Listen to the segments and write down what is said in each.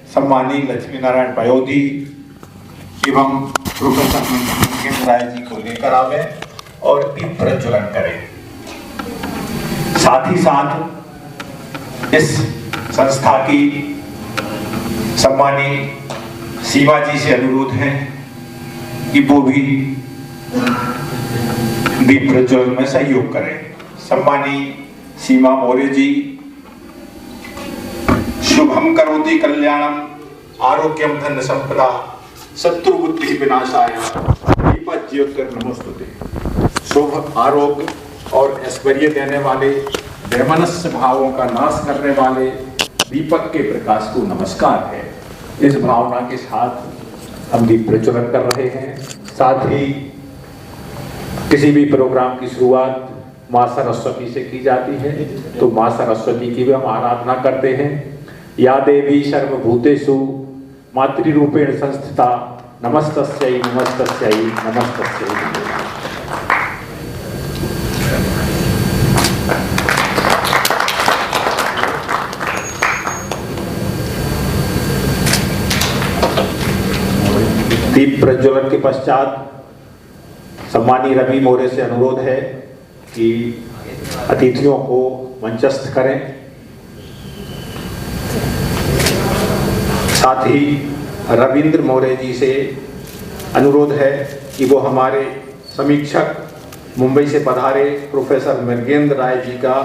सम्मानीय लक्ष्मी नारायण पयोधी एवं प्रोफेसर मरगेंद्र राय जी को लेकर आवे और दीप प्रज्वलन करें। साथ ही साथ इस संस्था की सम्मानीय सीमा जी से अनुरोध है कि वो भी दीप प्रज्वलन में सहयोग करें। सम्मानीय सीमा मौर्य जी, शुभम करोति कल्याणम आरोग्यम धन संपदा शत्रु बुद्धि विनाशाय दीपक ज्योतिर्नमोस्तुते। शुभ आरोग्य और ऐश्वर्य देने वाले, वैमनस्य भावों का नाश करने वाले दीपक के प्रकाश को नमस्कार है। इस भावना के साथ हम दीप प्रज्वलन कर रहे हैं। साथ ही किसी भी प्रोग्राम की शुरुआत माँ सरस्वती से की जाती है, तो माँ सरस्वती की भी हम आराधना करते हैं। या देवी सर्वभूतेषु मातृरूपेण संस्थिता नमस्तस्यै नमस्तस्यै नमस्तस्यै। दीप प्रज्वलन के पश्चात सम्मानीय रवि मौर्य से अनुरोध है कि अतिथियों को मंचस्थ करें। साथ ही रविंद्र मौर्य जी से अनुरोध है कि वो हमारे समीक्षक मुंबई से पधारे प्रोफेसर मरगेंद्र राय जी का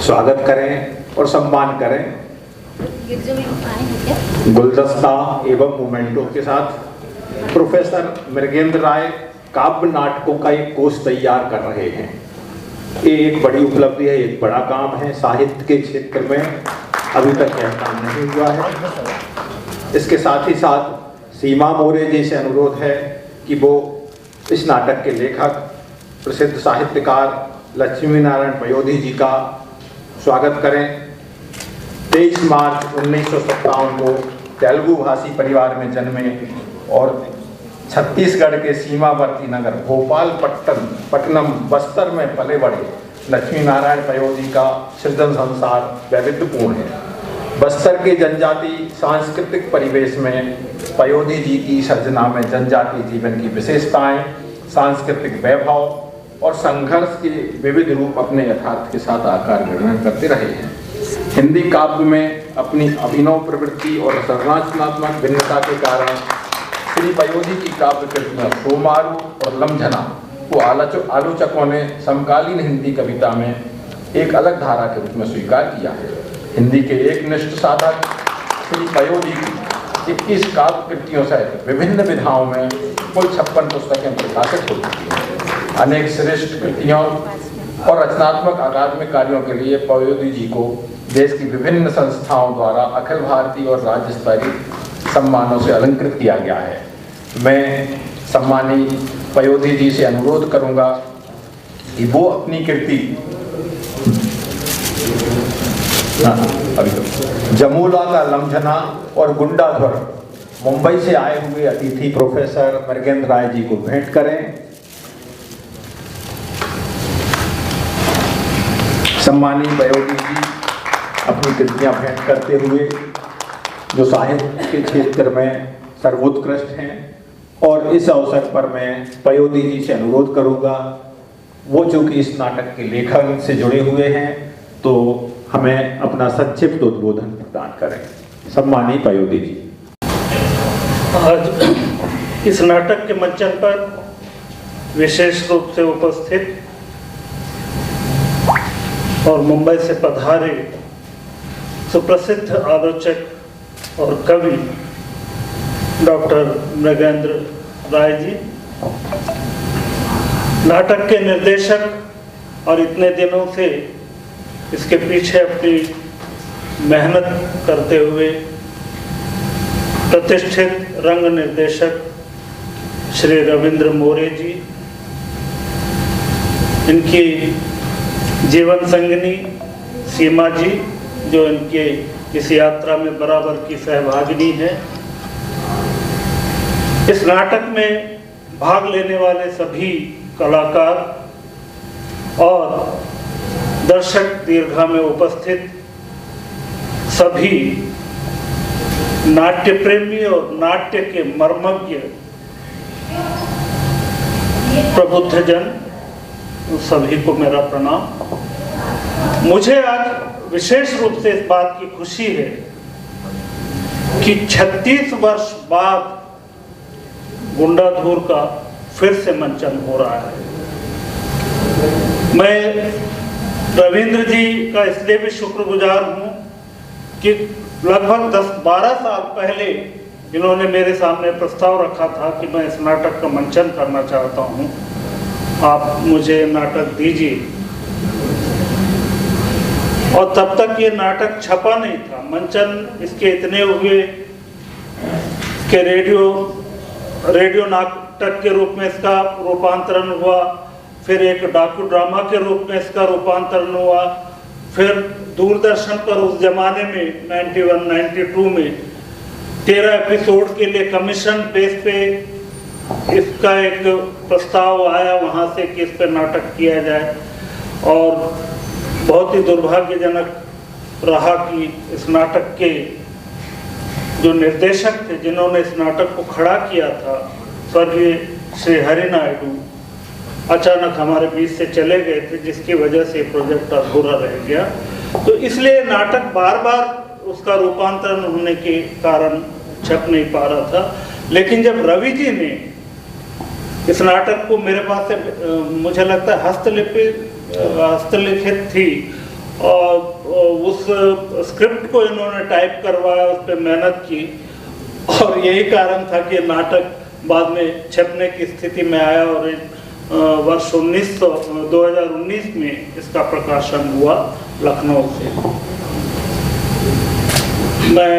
स्वागत करें और सम्मान करें गुलदस्ता एवं मोमेंटो के साथ। प्रोफेसर मरगेंद्र राय काव्य नाटकों का एक कोष तैयार कर रहे हैं। ये एक बड़ी उपलब्धि है, एक बड़ा काम है। साहित्य के क्षेत्र में अभी तक यह काम नहीं हुआ है। इसके साथ ही साथ सीमा मौर्य जी से अनुरोध है कि वो इस नाटक के लेखक प्रसिद्ध साहित्यकार लक्ष्मी नारायण पयोधी जी का स्वागत करें। 23 मार्च 1957 को तेलुगु भाषी परिवार में जन्मे और छत्तीसगढ़ के सीमावर्ती नगर भोपालपट्टनम बस्तर में पले बड़े लक्ष्मी नारायण पयोधी का सृजन संसार वैविध्यपूर्ण है। बस्तर के जनजाति सांस्कृतिक परिवेश में पयोधी जी की सर्जना में जनजाति जीवन की विशेषताएं, सांस्कृतिक वैभव और संघर्ष के विविध रूप अपने यथार्थ के साथ आकार ग्रहण करते रहे हैं। हिंदी काव्य में अपनी अभिनव प्रवृत्ति और संरचनात्मक भिन्नता के कारण श्री पयोधी की काव्य कृतियां सोमारू और लमझना को आलोचकों ने समकालीन हिंदी कविता में एक अलग धारा के रूप में स्वीकार किया है। हिंदी के एक निष्ठ साधक श्री पयोधी की 21 काव्य कृतियों सहित विभिन्न विधाओं में कुल 56 पुस्तकें प्रकाशित हो चुकी हैं। अनेक श्रेष्ठ कृतियों और रचनात्मक अकादमिक कार्यों के लिए पयोधी जी को देश की विभिन्न संस्थाओं द्वारा अखिल भारतीय और राज्य स्तरीय सम्मानों से अलंकृत किया गया है। मैं सम्मानीय पयोधी जी से अनुरोध करूंगा कि वो अपनी कृति जमूला का लमझना और गुंडाधर मुंबई से आए हुए अतिथि प्रोफेसर मरगेंद्र राय जी को भेंट करें। सम्मानीय पयोधी जी अपनी कृतियां भेंट करते हुए जो साहित्य के क्षेत्र में सर्वोत्कृष्ट हैं, और इस अवसर पर मैं पयोधी जी से अनुरोध करूंगा, वो जो कि इस नाटक के लेखन से जुड़े हुए हैं, तो हमें अपना संक्षिप्त उद्बोधन प्रदान करें। सम्मानीय पयोधी जी। आज इस नाटक के मंचन पर विशेष रूप से उपस्थित और मुंबई से पधारे सुप्रसिद्ध आलोचक और कवि डॉक्टर मृगेंद्र राय जी, नाटक के निर्देशक और इतने दिनों से इसके पीछे अपनी मेहनत करते हुए प्रतिष्ठित रंग निर्देशक श्री रविंद्र मौर्य जी, इनकी जीवन संगिनी सीमा जी जो इनके इस यात्रा में बराबर की सहभागिनी है। इस नाटक में भाग लेने वाले सभी कलाकार और दर्शक दीर्घा में उपस्थित सभी नाट्य प्रेमी और नाट्य के मर्मज्ञ प्रबुद्धजन सभी को मेरा प्रणाम। मुझे आज विशेष रूप से इस बात की खुशी है कि 36 वर्ष बाद गुंडाधूर का फिर से मंचन हो रहा है। मैं रविंद्र जी का इसलिए भी शुक्रगुजार हूँ कि लगभग 10-12 साल पहले इन्होंने मेरे सामने प्रस्ताव रखा था कि मैं इस नाटक का मंचन करना चाहता हूँ, आप मुझे नाटक दीजिए। और तब तक ये नाटक छपा नहीं था। मंचन इसके इतने हुए कि रेडियो नाटक के रूप में इसका रूपांतरण हुआ, फिर एक डॉक्यू ड्रामा के रूप में इसका रूपांतरण हुआ, फिर दूरदर्शन पर उस जमाने में 91-92 में 13 एपिसोड के लिए कमीशन बेस पे इसका एक प्रस्ताव आया वहाँ से कि इस पर नाटक किया जाए। और बहुत ही दुर्भाग्यजनक रहा कि इस नाटक के जो निर्देशक थे, जिन्होंने इस नाटक को खड़ा किया था, स्वर्गीय श्री हरि नायडू, अचानक हमारे बीच से चले गए थे, जिसकी वजह से प्रोजेक्ट अधूरा रह गया। तो इसलिए नाटक बार बार उसका रूपांतरण होने के कारण छप नहीं पा रहा था। लेकिन जब रवि जी ने इस नाटक को मेरे पास से, मुझे लगता है हस्तलिखित थी, और उस स्क्रिप्ट को इन्होंने टाइप करवाया, उस पर मेहनत की, और यही कारण था कि नाटक बाद में छपने की स्थिति में आया। और वर्ष 2019 में इसका प्रकाशन हुआ लखनऊ से। मैं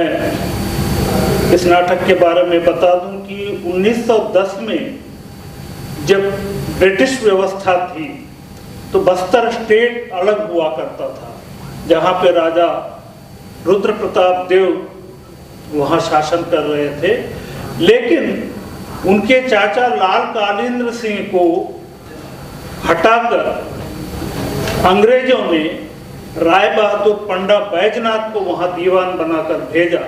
इस नाटक के बारे में बता दूं कि 1910 में जब ब्रिटिश व्यवस्था थी तो बस्तर स्टेट अलग हुआ करता था, जहाँ पे राजा रुद्र प्रताप देव वहाँ शासन कर रहे थे। लेकिन उनके चाचा लाल कालिंद्र सिंह को हटाकर अंग्रेजों ने राय बहादुर पंडा बैजनाथ को वहाँ दीवान बनाकर भेजा,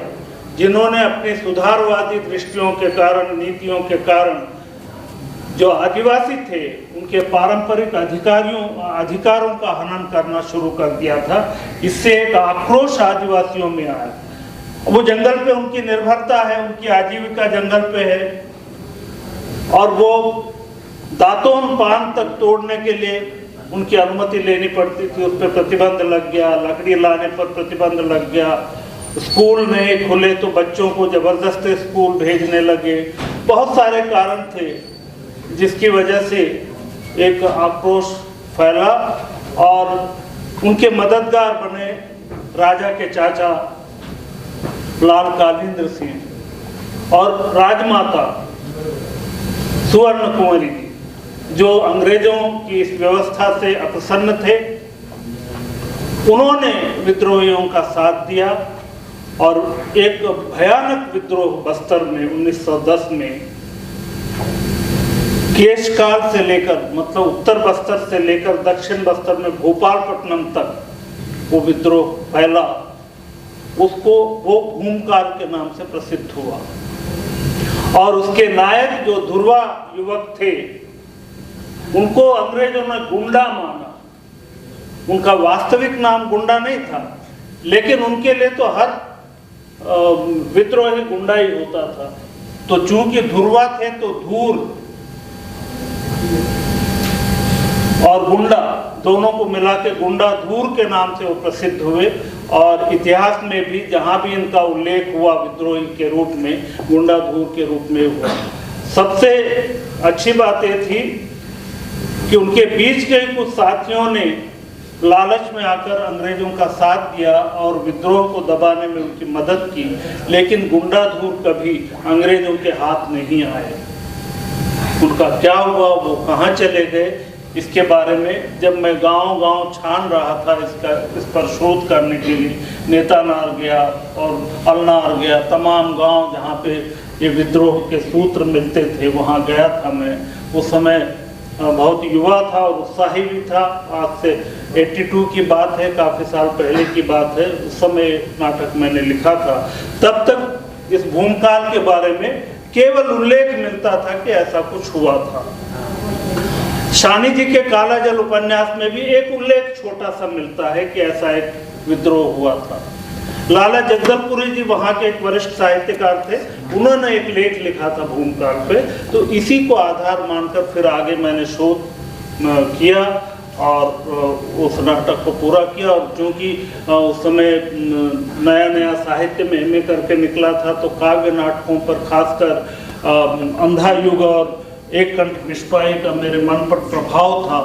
जिन्होंने अपनी सुधारवादी दृष्टियों के कारण, नीतियों के कारण जो आदिवासी थे उनके पारंपरिक अधिकारों का हनन करना शुरू कर दिया था। इससे एक आक्रोश आदिवासियों में आया। वो जंगल पे उनकी निर्भरता है, उनकी आजीविका जंगल पे है, और वो दातून पान तक तोड़ने के लिए उनकी अनुमति लेनी पड़ती थी, उस पर प्रतिबंध लग गया, लकड़ी लाने पर प्रतिबंध लग गया, स्कूल नहीं खुले तो बच्चों को जबरदस्ती स्कूल भेजने लगे। बहुत सारे कारण थे जिसकी वजह से एक आक्रोश फैला, और उनके मददगार बने राजा के चाचा लाल कालिंद्र सिंह और राजमाता सुवर्ण कुंवरी, जो अंग्रेजों की इस व्यवस्था से अप्रसन्न थे। उन्होंने विद्रोहियों का साथ दिया और एक भयानक विद्रोह बस्तर में 1910 में केशकाल से लेकर, मतलब उत्तर बस्तर से लेकर दक्षिण बस्तर में भोपालपट्टनम तक वो विद्रोह फैला। उसको वो भूमकाल के नाम से प्रसिद्ध हुआ, और उसके नायक जो धुरवा युवक थे उनको अंग्रेजों ने गुंडा माना। उनका वास्तविक नाम गुंडा नहीं था, लेकिन उनके लिए तो हर विद्रोही गुंडा ही होता था। तो चूंकि धुरवा थे तो धूर और गुंडा दोनों को मिला के गुंडा धूर के नाम से वो प्रसिद्ध हुए। और इतिहास में भी जहाँ भी इनका उल्लेख हुआ विद्रोही के रूप में, गुंडा धूर के रूप में हुआ। सबसे अच्छी बात ये थी कि उनके बीच के कुछ साथियों ने लालच में आकर अंग्रेजों का साथ दिया और विद्रोह को दबाने में उनकी मदद की, लेकिन गुंडा धूर कभी अंग्रेजों के हाथ नहीं आए। उनका क्या हुआ, वो कहाँ चले गए, इसके बारे में जब मैं गांव-गांव छान रहा था इस पर शोध करने के लिए, नेतानार गया और अलनार गया, तमाम गांव जहाँ पे ये विद्रोह के सूत्र मिलते थे वहाँ गया था मैं। उस समय बहुत युवा था और उत्साही भी था। आज से 82 की बात है, काफ़ी साल पहले की बात है। उस समय नाटक मैंने लिखा था। तब तक इस भूमकाल के बारे में केवल उल्लेख मिलता था कि ऐसा कुछ हुआ था। शानी जी के काला जल उपन्यास में भी एक उल्लेख छोटा सा मिलता है कि ऐसा एक विद्रोह हुआ था। लाला जगदलपुरी जी वहाँ के एक वरिष्ठ साहित्यकार थे, उन्होंने एक लेख लिखा था भूमकाल पे, तो इसी को आधार मानकर फिर आगे मैंने शोध किया और उस नाटक को पूरा किया। और चूँकि उस समय नया नया साहित्य में MA करके निकला था, तो काव्य नाटकों पर खासकर अंधा युग और एक कंठ निष्पाई का मेरे मन पर प्रभाव था,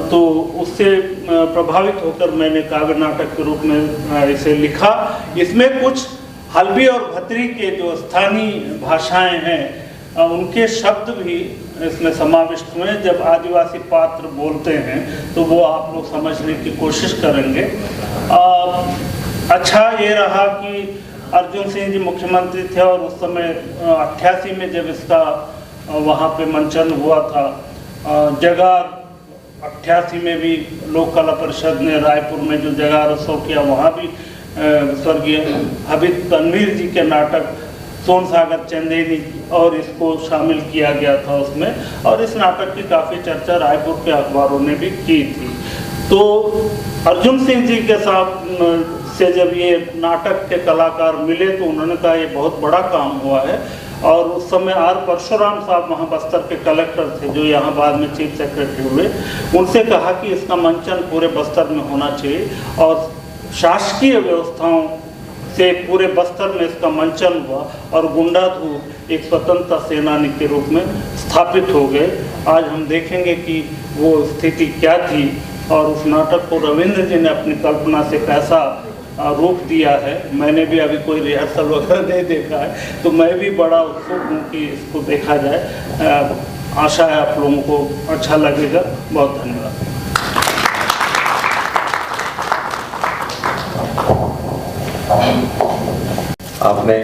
तो उससे प्रभावित होकर मैंने काव्य नाटक के रूप में इसे लिखा। इसमें कुछ हल्बी और भतरी के जो स्थानीय भाषाएं हैं उनके शब्द भी इसमें समाविष्ट हुए। जब आदिवासी पात्र बोलते हैं तो वो आप लोग समझने की कोशिश करेंगे। अच्छा ये रहा कि अर्जुन सिंह जी मुख्यमंत्री थे और उस समय 88 में जब इसका वहाँ पे मंचन हुआ था, जगार 88 में भी लोक कला परिषद ने रायपुर में जो जगार उत्सव किया, वहाँ भी स्वर्गीय हबीब तनवीर जी के नाटक सोन सागर चंदेनी और इसको शामिल किया गया था उसमें, और इस नाटक की काफ़ी चर्चा रायपुर के अखबारों ने भी की थी। तो अर्जुन सिंह जी के साथ से जब ये नाटक के कलाकार मिले तो उन्होंने कहा ये बहुत बड़ा काम हुआ है। और उस समय आर परशुराम साहब वहाँ बस्तर के कलेक्टर थे, जो यहाँ बाद में चीफ सेक्रेटरी हुए, उनसे कहा कि इसका मंचन पूरे बस्तर में होना चाहिए। और शासकीय व्यवस्थाओं से पूरे बस्तर में इसका मंचन हुआ और गुंडाधूर एक स्वतंत्रता सेनानी के रूप में स्थापित हो गए। आज हम देखेंगे कि वो स्थिति क्या थी और उस नाटक को रविंद्र जी ने अपनी कल्पना से कैसा रूप दिया है। मैंने भी अभी कोई रिहर्सल वगैरह नहीं देखा है, तो मैं भी बड़ा उत्सुक हूँ कि इसको देखा जाए। आशा है आप लोगों को अच्छा लगेगा। बहुत धन्यवाद। आपने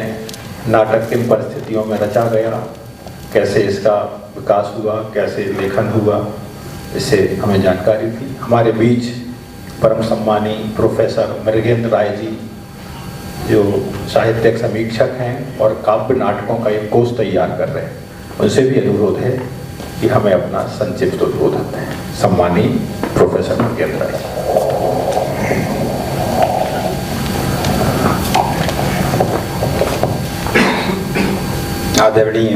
नाटक किन परिस्थितियों में रचा गया, कैसे इसका विकास हुआ, कैसे लेखन हुआ, इससे हमें जानकारी थी। हमारे बीच परम सम्मानी प्रोफेसर मृगेंद्र राय जी, जो साहित्यिक समीक्षक हैं और काव्य नाटकों का एक कोर्स तैयार कर रहे हैं, उनसे भी अनुरोध है कि हमें अपना संक्षिप्त उद्बोधन दें। सम्मानी प्रोफेसर मृगेंद्र राय। आदरणीय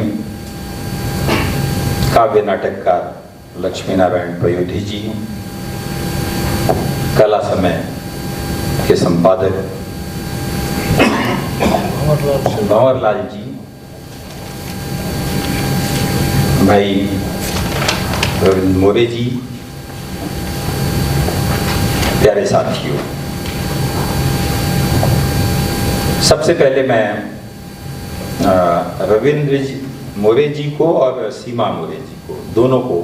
काव्य नाटककार लक्ष्मी नारायण पयोधी जी, कला समय के संपादक भंवरलाल जी, भाई रविंद्र मोरे जी, प्यारे साथियों, सबसे पहले मैं रविंद्र मोरे जी को और सीमा मोरे जी को, दोनों को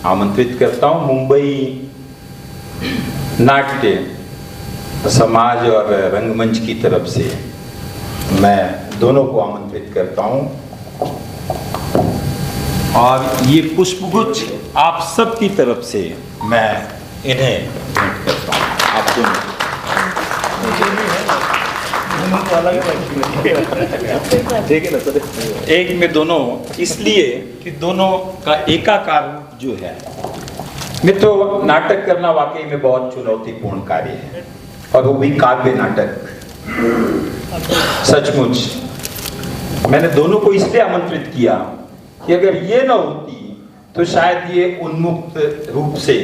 आमंत्रित करता हूँ। मुंबई नाट्य समाज और रंगमंच की तरफ से मैं दोनों को आमंत्रित करता हूँ और ये पुष्पगुच्छ आप सब की तरफ से मैं इन्हें भेंट करता हूँ। आप दोनों एक में दोनों, इसलिए कि दोनों का एकाकार रूप जो है। मित्रों, नाटक करना वाकई में बहुत चुनौतीपूर्ण कार्य है, और वो भी काव्य नाटक। सचमुच मैंने दोनों को इसलिए आमंत्रित किया कि अगर ये न होती तो शायद ये उन्मुक्त रूप से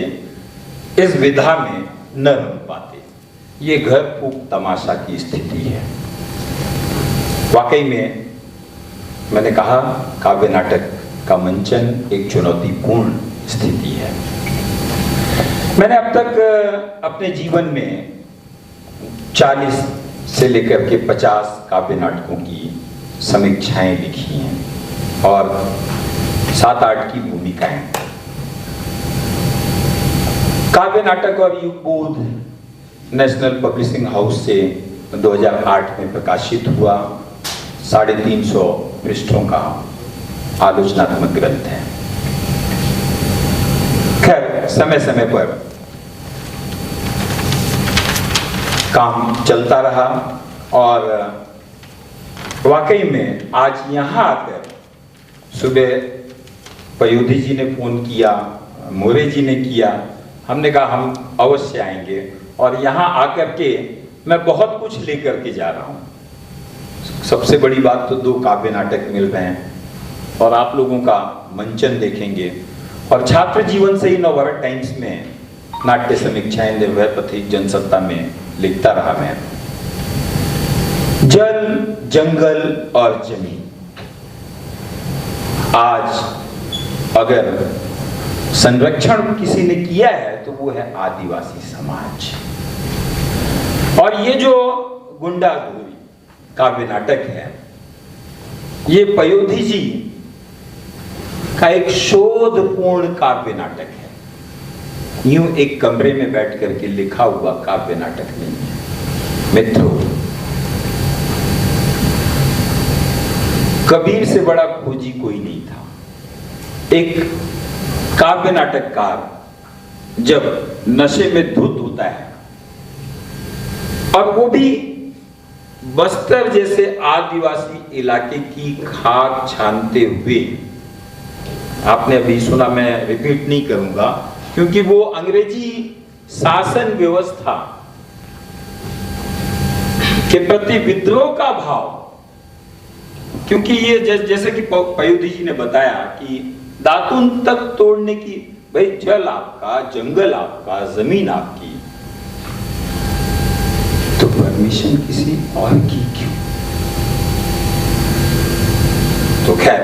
इस विधा में न रह पाते। ये घर फूक तमाशा की स्थिति है। वाकई में मैंने कहा, काव्य नाटक का मंचन एक चुनौतीपूर्ण स्थिति है। मैंने अब तक अपने जीवन में 40 से लेकर के 50 काव्य नाटकों की समीक्षाएं लिखी हैं और 7-8 की भूमिकाएं। काव्य नाटक और युगबोध नेशनल पब्लिशिंग हाउस से 2008 में प्रकाशित हुआ 350 पृष्ठों का आलोचनात्मक ग्रंथ है। खैर, समय समय पर काम चलता रहा और वाकई में आज यहाँ आकर, सुबह पयोधी जी ने फोन किया, मोरे जी ने किया, हमने कहा हम अवश्य आएंगे और यहाँ आकर के मैं बहुत कुछ लेकर के जा रहा हूँ। सबसे बड़ी बात तो 2 काव्य नाटक मिल रहे हैं और आप लोगों का मंचन देखेंगे। और छात्र जीवन से ही नवभारत टाइम्स में नाट्य समीक्षाएं, निर्भय पथिक, जनसत्ता में लिखता रहा मैं। जल, जंगल और जमीन, आज अगर संरक्षण किसी ने किया है तो वो है आदिवासी समाज। और ये जो गुंडागोरी काव्य नाटक है, ये पयोधी जी का एक शोधपूर्ण काव्य नाटक है। यूं एक कमरे में बैठ करके लिखा हुआ काव्य नाटक नहीं है। मित्रों, कबीर से बड़ा खोजी कोई नहीं था। एक काव्य नाटककार जब नशे में धुत होता है और वो भी बस्तर जैसे आदिवासी इलाके की खाक छानते हुए, आपने अभी सुना, मैं रिपीट नहीं करूंगा क्योंकि वो अंग्रेजी शासन व्यवस्था के प्रति विद्रोह का भाव, क्योंकि ये जैसे कि पयोधी जी ने बताया कि दातुन तक तोड़ने की, भाई जल आपका, जंगल आपका, जमीन आपकी, तो परमिशन किसी और की क्यों? तो खैर,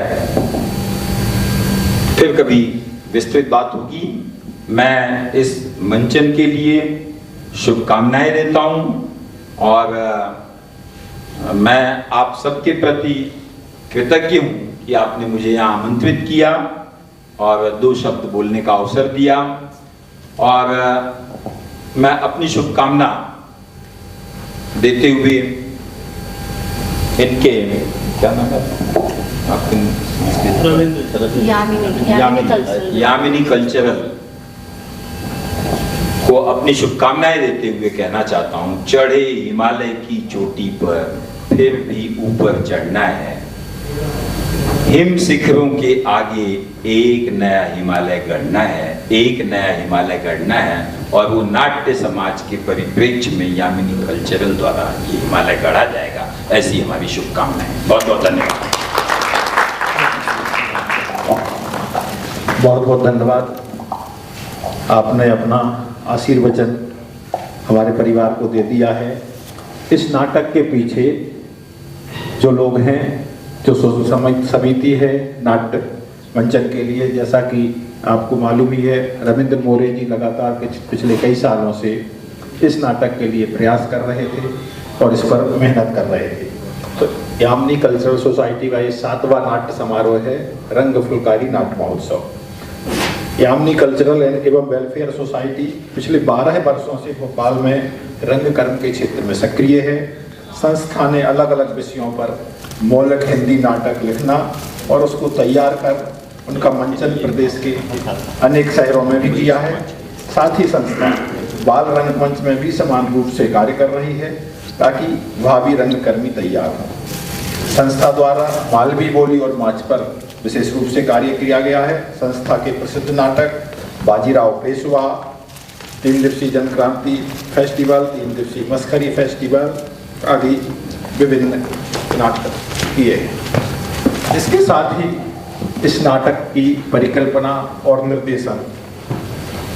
फिर कभी विस्तृत बात होगी। मैं इस मंचन के लिए शुभकामनाएं देता हूं और मैं आप सबके प्रति कृतज्ञ हूं कि आपने मुझे यहाँ आमंत्रित किया और 2 शब्द बोलने का अवसर दिया। और मैं अपनी शुभकामना देते हुए इनके, क्या नाम है आपके, यामिनी कल्चरल को अपनी शुभकामनाएं देते हुए कहना चाहता हूं, चढ़े हिमालय की चोटी पर फिर भी ऊपर चढ़ना है। हिम शिखरों के आगे एक नया हिमालय गढ़ना है, एक नया हिमालय गढ़ना है और वो नाट्य समाज के परिप्रेक्ष्य में यामिनी कल्चरल द्वारा ये हिमालय गढ़ा जाएगा। ऐसी हमारी शुभकामनाएं। बहुत बहुत धन्यवाद। बहुत बहुत धन्यवाद। आपने अपना आशीर्वचन हमारे परिवार को दे दिया है। इस नाटक के पीछे जो लोग हैं, जो समिति है नाट्य मंचन के लिए, जैसा कि आपको मालूम ही है, रविंद्र मोरे जी लगातार पिछले कई सालों से इस नाटक के लिए प्रयास कर रहे थे और इस पर मेहनत कर रहे थे। तो यामिनी कल्चरल सोसाइटी का ये 7वां नाट्य समारोह है, रंग फुलकारी नाट्य महोत्सव। यामिनी कल्चरल एवं वेलफेयर सोसाइटी पिछले 12 वर्षों से भोपाल में रंगकर्म के क्षेत्र में सक्रिय है। संस्था ने अलग अलग विषयों पर मौलिक हिंदी नाटक लिखना और उसको तैयार कर उनका मंचन प्रदेश के अनेक शहरों में भी किया है। साथ ही संस्था बाल रंगमंच में भी समान रूप से कार्य कर रही है ताकि भावी रंगकर्मी तैयार हो। संस्था द्वारा मालवी बोली और माच पर विशेष रूप से कार्य किया गया है। संस्था के प्रसिद्ध नाटक बाजीराव पेशवा, 3 दिवसीय जनक्रांति फेस्टिवल, 3 दिवसीय मस्करी फेस्टिवल आदि विभिन्न नाटक किए हैं। इसके साथ ही इस नाटक की परिकल्पना और निर्देशन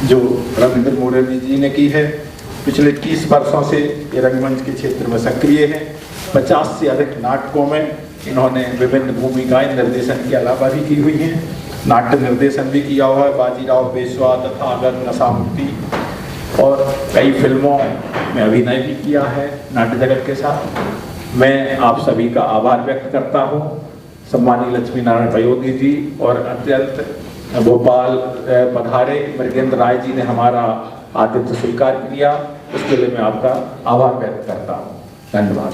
जो रविंद्र मोरे जी ने की है। पिछले 30 वर्षों से ये रंगमंच के क्षेत्र में सक्रिय है। 50 से अधिक नाटकों में इन्होंने विभिन्न भूमिकाएं निर्देशन के अलावा भी की हुई हैं। नाट्य निर्देशन भी किया हुआ है, बाजीराव पेशवा, तथागत, नशामुक्ति और कई फिल्मों में अभिनय भी किया है नाट्य जगत के साथ। मैं आप सभी का आभार व्यक्त करता हूँ। सम्मानीय लक्ष्मी नारायण पयोधी जी और अत्यंत भोपाल पधारे मृगेंद्र राय जी ने हमारा आतिथ्य स्वीकार किया, उसके लिए मैं आपका आभार व्यक्त करता हूँ। धन्यवाद।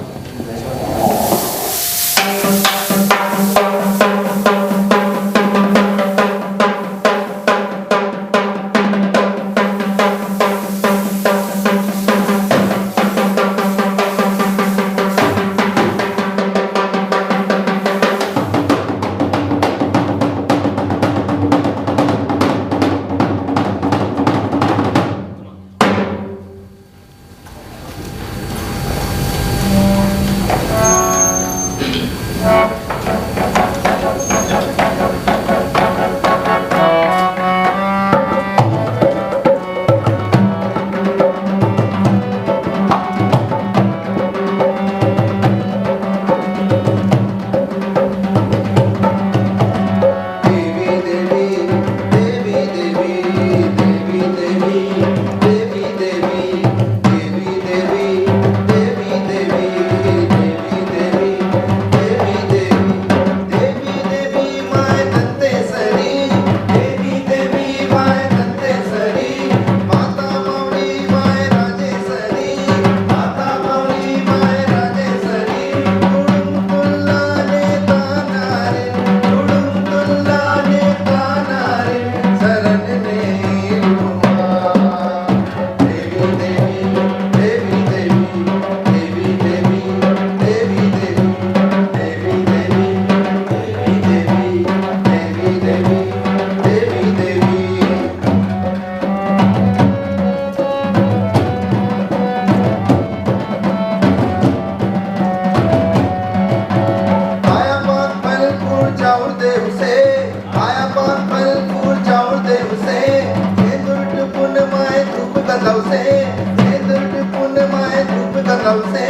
कब से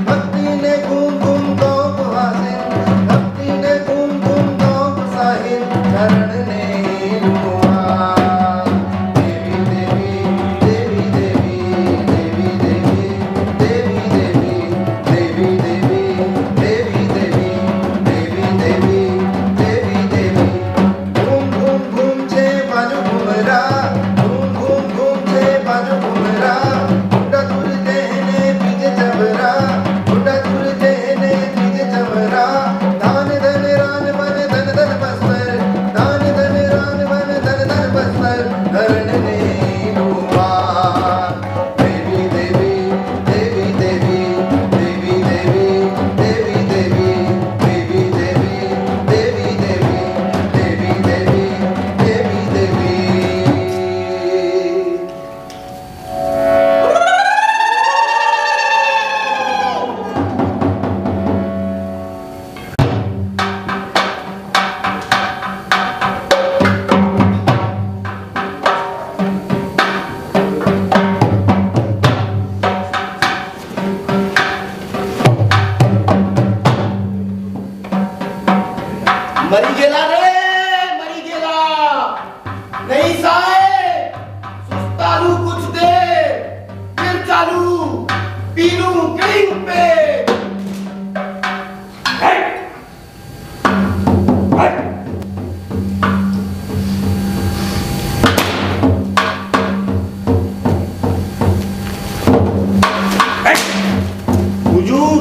भक्ति ने घूम घूम गोप हासिल, भक्ति ने घूम घूम गोप साहिल, शरण ने लुआ। देवी देवी देवी देवी देवी देवी देवी देवी देवी देवी देवी देवी देवी देवी घूम घूम घूम छे बाजू घूमरा, घूम घूम घूम छे बाजू घूमरा, उड़ा दूर देने बीजे चबरा, उड़ा दूर देने बीजे चबरा। दान धन रान मन धन धन बस्तर, दान धन रान मन धन धन बस्तर, हरण ने लुआ। देवी देवी देवी देवी देवी देवी देवी देवी देवी देवी देवी देवी देवी देवी देवी। मरी गेला रे, मरी गेला नहीं साहेब, सुस्तालू कुछ दे, फिर चालू पीलू क्लिंग पे। हुजूर,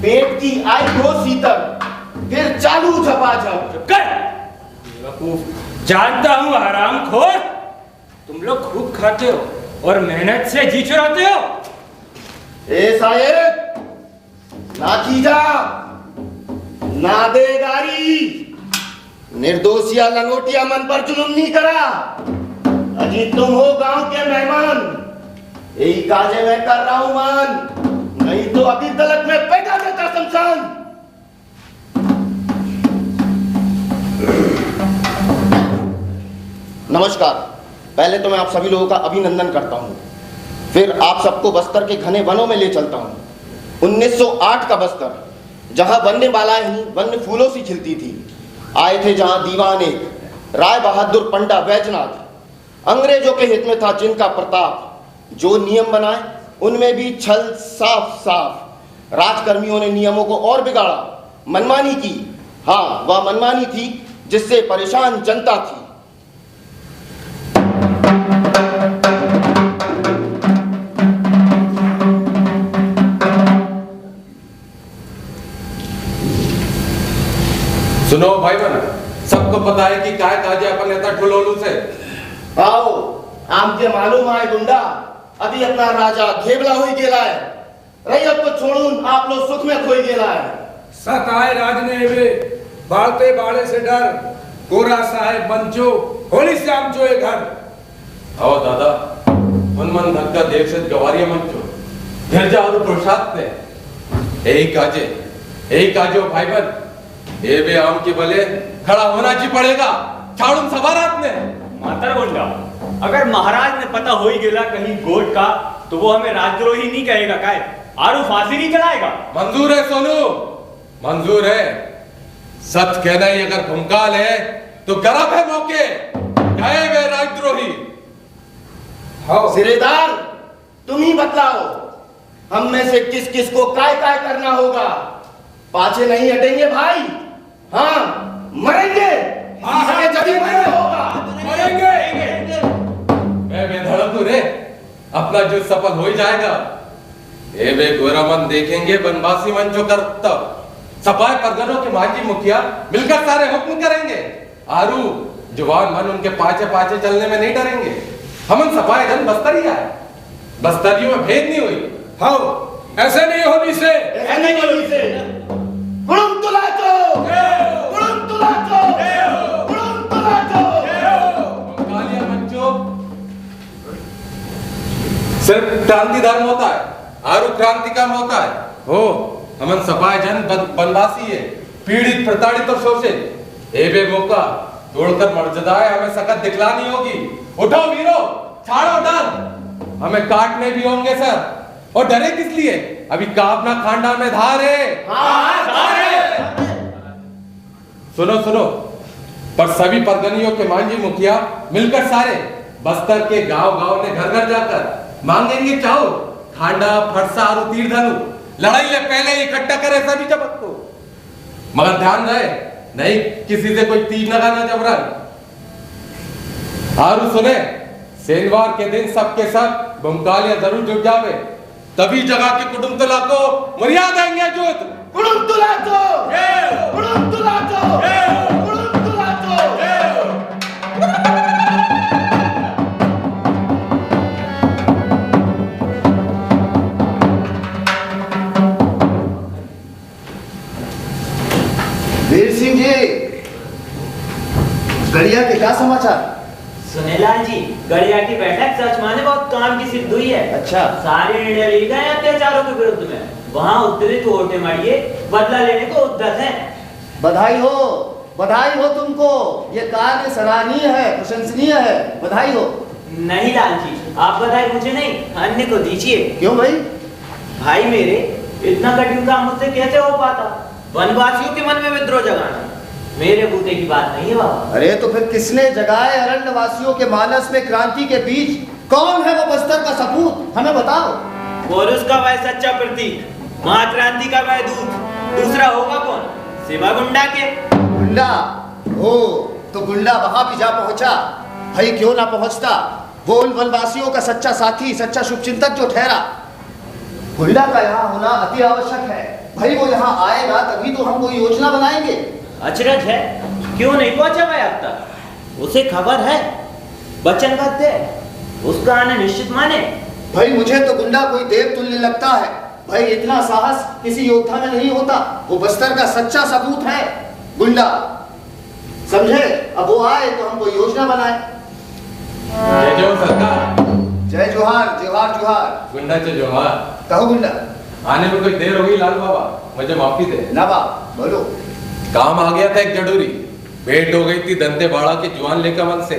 पेट की आई हो शीतल, फिर चालू झपाझप। बेवकूफ, जानता हूँ हरामखोर, तुम लोग खूब खाते हो और मेहनत से जी चुराते हो। ए साहेब, ना कीजा, ना देगारी, निर्दोषिया लंगोटिया मन पर जुल्म नहीं करा। अजी तुम हो गांव के मेहमान, यही काजे मैं कर रहा हूं मान, नहीं तो अभी तलक में बैठा देता शमशान। नमस्कार, पहले तो मैं आप सभी लोगों का अभिनंदन करता हूं, फिर आप सबको बस्तर के घने वनों में ले चलता हूं। 1908 का बस्तर, जहां वन्य मालाएं ही वन्य फूलों से खिलती थी। आए थे जहां दीवान एक राय बहादुर पंडा बैजनाथ, अंग्रेजों के हित में था जिनका प्रताप। जो नियम बनाए उनमें भी छल साफ साफ। राजकर्मियों ने नियमों को और बिगाड़ा, मनमानी की। हाँ, वह मनमानी थी जिससे परेशान जनता थी। सुनो भाई बहन, सबको पता है कि काय काजे अपन नेता ठुलोलू से। आओ, आमके मालूम आए गुंडा, अभी अपना राजा घेबला हुई गेला है, रैयत को छोड़ून आप लोग सुख में खोई गेला है। सत आए राजने वे बालते बाड़े से डर, गोरा साहेब बंचो होली श्याम जो ए घर। आओ दादा, मन धक्का देव से गवारिया मंचो घर जाओ प्रसाद ने। यही काजो भाई बहन, ये बे आम के भले खड़ा होना जी पड़ेगा। छाड़ून सवारात ने मातर गुंडा, अगर महाराज ने पता हो ही गेला कहीं गोट का, तो वो हमें राजद्रोही नहीं कहेगा, काय आरू फांसी नहीं चलाएगा। मंजूर है सोनू, मंजूर है। सच कहना ही अगर भूमकाल है तो गर्व है मौके, गए वे राजद्रोही। सिरेदार, तुम ही बतलाओ, हम में से किस किस को काय काय करना होगा। पाछे नहीं हटेंगे भाई, हाँ मरेंगे। जभी मरना होगा मरेंगे। मैं बेधड़क रे, अपना जो सफल हो ही जाएगा। ए बे गोरामन देखेंगे बनवासी मन जो करता, सफाई परगनों के माजी मुखिया मिलकर सारे हुक्म करेंगे। आरू जवान मन उनके पाछे पाछे चलने में नहीं डरेंगे। हम सफाई जन बस्तरिया है, बस्तरियों में भेद नहीं हुई। हाँ, ऐसे नहीं होनी से, ऐसे नहीं होनी से। गुरुम तुलाचो, गुरुम तुलाचो, गुरुम तुलाचो। कालिया बच्चों, सिर्फ क्रांति धर्म होता है, आरू क्रांति काम होता है। हो हमन सफाई जन बनवासी है, पीड़ित प्रताड़ित और शोषित। ए बे मौका तोड़कर मर्यादा है, हमें सकत दिखलानी होगी। उठो वीरो, छाड़ो डर, हमें काटने भी होंगे सर, और डरे किस लिए? अभी काबना खांडा में धार है। सुनो सुनो, पर सभी परगनियों के मांझी मुखिया मिलकर सारे बस्तर के गांव गांव में घर घर जाकर मांगेंगे चाउर, खांडा, फरसा और तीर धनु। लड़ाई ले पहले इकट्ठा करे सभी जबत को, मगर ध्यान रहे नहीं किसी से कोई तीर लगाना जबरन। आरु सुने, शनिवार के दिन सबके सब बमकालियां जरूर जुट जावे, तभी जगह के कुटुंब तुला को मरिया देंगे जोत। कुटुंब तुला को, कुटुंब तुला को, कुटुंब तुला को। वीर सिंह जी, गड़िया के क्या समाचार? सुनेलाल जी, गड़िया की बैठक सच माने बहुत काम की सिद्ध हुई है। अच्छा। सारे निर्णय लिए गए अत्याचारों के विरुद्ध में। वहाँ उत्तरित होटे मरिए बदला लेने को उद्यत है। बधाई हो तुमको। ये कार्य सराहनीय है, प्रशंसनीय है। बधाई हो। नहीं लाल जी, आप बधाई मुझे नहीं अन्य को दीजिए। क्यों भाई? भाई मेरे, इतना कठिन काम मुझसे कैसे हो पाता? वनवासियों के मन में विद्रोह जगाना मेरे बूते की बात नहीं है बाबा। अरे तो फिर किसने जगाए अरण्यवासियों के मानस में क्रांति के बीज? कौन है वो बस्तर का सपूत? हमें बताओ। पुरुष का वह सच्चा प्रतीक, महाक्रांति का वह दूत, दूसरा होगा कौन? सिवा गुंडा के। गुंडा? ओ, तो गुंडा वहां भी जा पहुंचा। भाई क्यों ना पहुंचता? वो उन वनवासियों का सच्चा साथी, सच्चा शुभचिंतक जो ठहरा। गुंडा का यहाँ होना अति आवश्यक है। भाई वो यहाँ आएगा तभी तो हम कोई योजना बनाएंगे। अचरज है, क्यों नहीं पहुंचा भाई अब तक? उसे खबर है, वचनबद्ध है, उसका आना निश्चित माने। भाई मुझे तो गुंडा कोई देव तुल्य लगता है। भाई इतना साहस किसी योद्धा में नहीं होता। वो बस्तर का सच्चा सबूत है गुंडा, समझे? अब वो आए तो हम कोई योजना बनाए। जय जय सरकार। जय जोहार, जोहार जोहार। गुंडा जय जोहार। कहो गुंडा। आने में कोई देर हो गई लाल बाबा, मुझे माफी दे। ना बाप बोलो। काम आ गया था एक जरूरी, भेंट हो गई थी दंतेवाड़ा के जुआन लेकर मन से।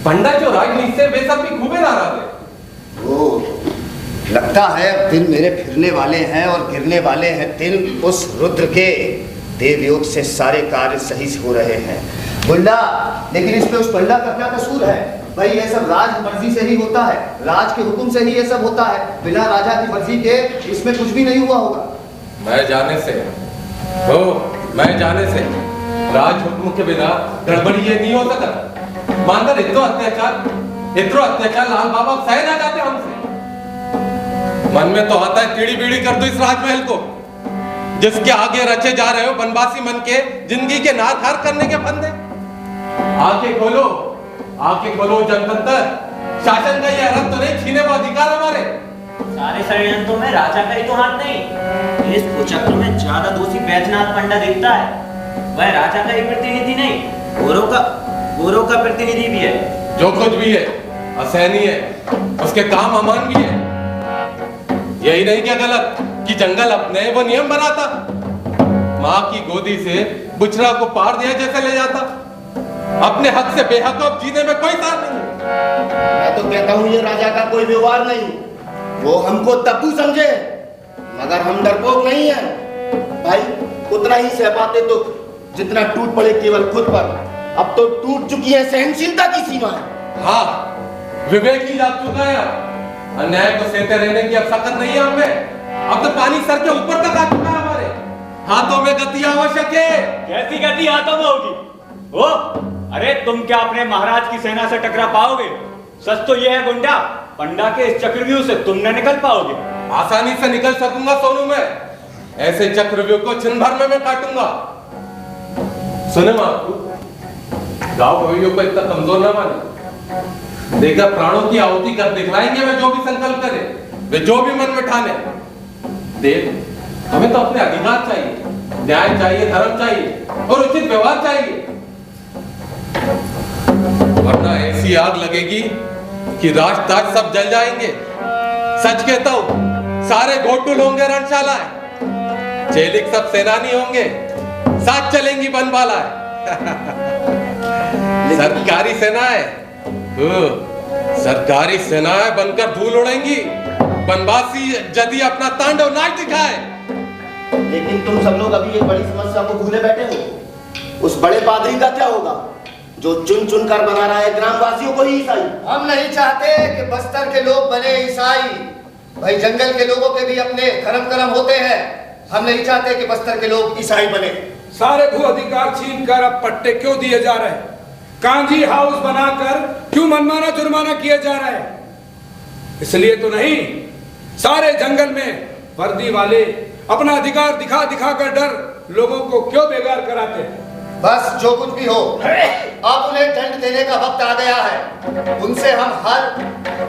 पंडा जो राजनीति से वे सब भी खूबे नाराज है। ओ, लगता है अब दिन मेरे फिरने वाले हैं और गिरने वाले हैं दिन उस रुद्र के। देवयोग से सारे कार्य सही से हो रहे हैं गुंडा, लेकिन इसमें उस पंडा का क्या कसूर है? भाई ये सब राज मर्जी से ही होता है, राज के हुक्म से ही ये सब होता है। बिना राजा की मर्जी के इसमें कुछ भी नहीं हुआ होगा। मैं जाने से राज हुक्म के बिना गड़बड़ी ये नहीं हो सकता। मानकर इतना अत्याचार लाल बाबा सह ना जाते हमसे। मन में तो आता है टीड़ी बीड़ी कर दो इस राजमहल को, जिसके आगे रचे जा रहे हो बनवासी मन के जिंदगी के नार खार करने के फंदे। आंखें खोलो जनतंत्र, शासन का ये रथ तो नहीं छीने वो अधिकार हमारे। सारे षड्यंत्रों में राजा का ही तो हाथ नहीं। इस कुचक्र में ज्यादा दोषी बैजनाथ पंडा दिखता है। वह राजा का ही प्रतिनिधि नहीं, गोरों का प्रतिनिधि भी है। जो कुछ भी है असहनीय है, उसके काम अमान भी है। यही नहीं क्या गलत कि जंगल अपने वो नियम बनाता, माँ की गोदी से बुचरा को पार दिया जैसे ले जाता। अपने हक से बेहक अब जीने में कोई तार नहीं। मैं तो कहता हूँ ये राजा का कोई व्यवहार नहीं। वो हमको तब्बू समझे, मगर हम डरपोक नहीं है। भाई उतना ही सह पाते तो जितना टूट पड़े केवल खुद पर। अब तो टूट चुकी है सहनशीलता की सीमा। हाँ, विवेक ही जाग चुका है। अन्याय को सहते रहने की अब सकत नहीं है हमें। अब तो पानी सर के ऊपर तक आ चुका है। हमारे हाथों में गति आवश्यक है। कैसी गति हाथों में होगी? ओ, अरे तुम क्या अपने महाराज की सेना से टकरा पाओगे? सच तो यह है गुंडा, पंडा के इस चक्रव्यूह से तुम न निकल पाओगे। आसानी से निकल सकूंगा सोनू मैं, ऐसे चक्रव्यूह को छिन भर में मैं काटूंगा। सुने बापू, गांव भवियों को इतना कमजोर न माने। देखा प्राणों की आहुति कर दिखलाएंगे वे जो भी संकल्प करे, वे जो भी मन में ठाने। देख, हमें तो अपने अधिकार चाहिए, न्याय चाहिए, धर्म चाहिए और उचित व्यवहार चाहिए। वरना ऐसी आग लगेगी कि राज ताज सब जल जाएंगे। सच कहता हूं, सारे घोटुल होंगे रणशालाएं, चेलिक सब सेनानी होंगे, साथ चलेंगी बनबालाएं। सरकारी सेनाएं बनकर धूल उड़ेंगी। बनवासी यदि अपना तांडव नाच दिखाए। लेकिन तुम सब लोग अभी एक बड़ी समस्या को भूले बैठे हो। उस बड़े पादरी का क्या होगा जो चुन चुन कर बना रहा है ग्रामवासियों को ही ईसाई? हम नहीं चाहते कि बस्तर के लोग बने ईसाई। भाई जंगल के लोगों के भी अपने धर्म कर्म होते हैं। हम नहीं चाहते कि बस्तर के लोग ईसाई बने। सारे भू अधिकार छीन कर अब पट्टे क्यों दिए जा रहे हैं? कांजी हाउस बनाकर क्यों मनमाना जुर्माना किया जा रहा है? इसलिए तो नहीं, सारे जंगल में वर्दी वाले अपना अधिकार दिखा दिखा कर डर लोगों को क्यों बेगार कराते हैं? बस जो कुछ भी हो, अब उन्हें दंड देने का वक्त आ गया है। उनसे हम हर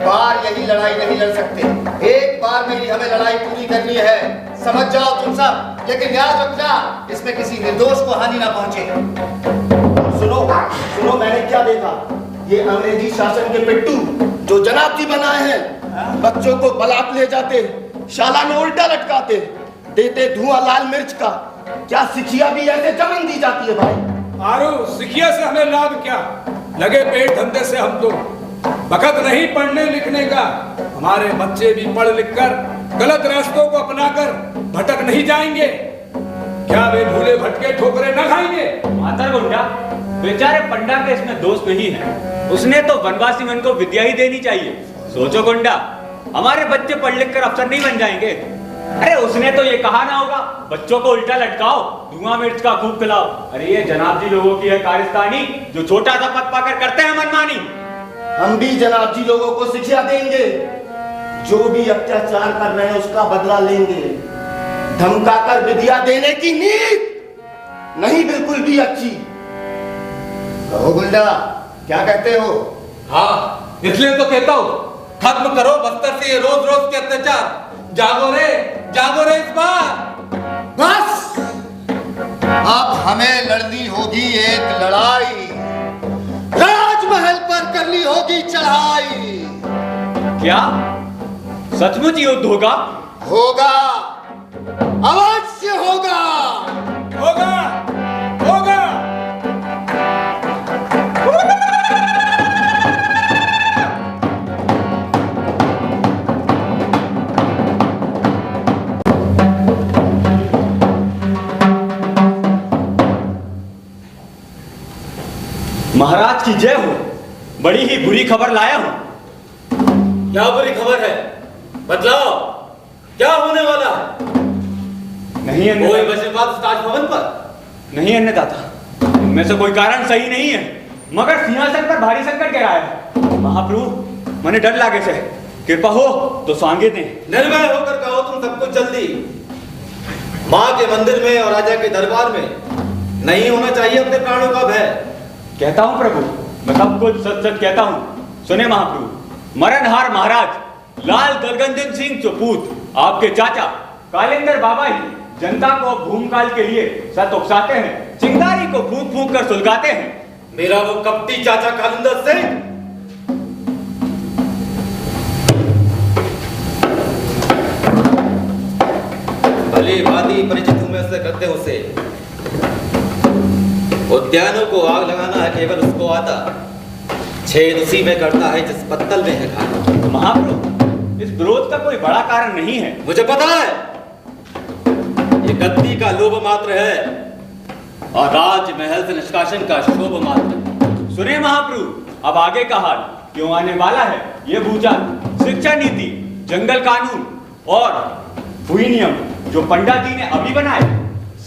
बार यही लड़ाई नहीं लड़ सकते। एक बार में ही हमें लड़ाई पूरी करनी है, समझ जाओ तुम सब। लेकिन याद रखना, इसमें किसी निर्दोष को हानि ना पहुंचे। सुनो सुनो, मैंने क्या देखा? ये अंग्रेजी शासन के पिट्टू जो जनाब जी बनाए हैं, बच्चों को बलात् ले जाते, शाला में उल्टा लटकाते, देते धुआं लाल मिर्च का। क्या सिखिया भी ऐसे जमीन दी जाती है भाई? आरू, सिखिया से हमें लाभ क्या? लगे पेट धंधे से हम तो वक्त नहीं पढ़ने लिखने का। हमारे बच्चे भी पढ़ लिख कर गलत रास्तों को अपनाकर भटक नहीं जाएंगे। क्या वे भूले भटके ठोकरे न खाएंगे? मातर गुंडा, बेचारे पंडा के इसमें दोष नहीं है। उसने तो वनवासी मन को विद्या ही देनी चाहिए। सोचो गुंडा, हमारे बच्चे पढ़ लिख कर अफसर नहीं बन जाएंगे? अरे उसने तो ये कहा ना होगा, बच्चों को उल्टा लटकाओ, धुआं मिर्च का खूब खिलाओ। अरे ये जनाब जी लोगों की है कारस्तानी, जो छोटा सा पद पाकर करते हैं मनमानी। हम भी जनाब जी लोगों को शिक्षा देंगे। जो भी अत्याचार कर रहे हैं उसका बदला लेंगे। धमकाकर विद्या देने की नीति नहीं बिल्कुल भी अच्छी। कहो गुंडा, क्या कहते हो? हाँ, इसलिए तो कहता हूँ, खत्म करो बस्तर से ये रोज रोज के अत्याचार। जागो रे इस बार। बस अब हमें लड़नी होगी एक लड़ाई। राजमहल पर करनी होगी चढ़ाई। क्या सचमुच युद्ध होगा? होगा, अवश्य होगा। होगा होगा। महाराज की जय हो। बड़ी ही बुरी खबर लाया हूं। क्या बुरी खबर है? बतलाओ, क्या होने वाला है? नहीं कोई वज्रपात राजभवन पर? नहीं अन्नदाता, इनमें से कोई कारण सही नहीं है, मगर सिंहासन पर भारी संकट गिरा है। महाप्रभु, मने डर लागे से, कृपा हो तो सांगे दें। निर्भय होकर कहो तुम सब कुछ जल्दी। माँ के मंदिर में और राजा के दरबार में नहीं होना चाहिए अपने प्राणों का भय। कहता हूँ प्रभु, मैं सब कुछ सच सच कहता हूँ। सुने महाप्रभु, मरणहार महाराज लाल दलगंजन सिंह चौपूत, आपके चाचा कालिंदर बाबा ही जनता को भूमकाल के लिए सत उकसाते हैं, चिंगारी को फूंक फूंक कर सुलगाते हैं। मेरा वो कपटी चाचा कालिंदर सिंह भली भांति परिचित हूं मैं उससे करते उसे। उद्यानों को आग लगाना है केवल उसको आता, छेद उसी में करता है जिस पत्तल में है खाना। महाप्रभु, इस विरोध का कोई बड़ा कारण नहीं है। मुझे पता है, ये गद्दी का लोभ मात्र है और राजमहल से निष्कासन का शोभ मात्र। सुने महाप्रभु, अब आगे का हाल क्यों आने वाला है, ये भूचाल, शिक्षा नीति, जंगल कानून और हुई नियम जो पंडा जी ने अभी बनाए।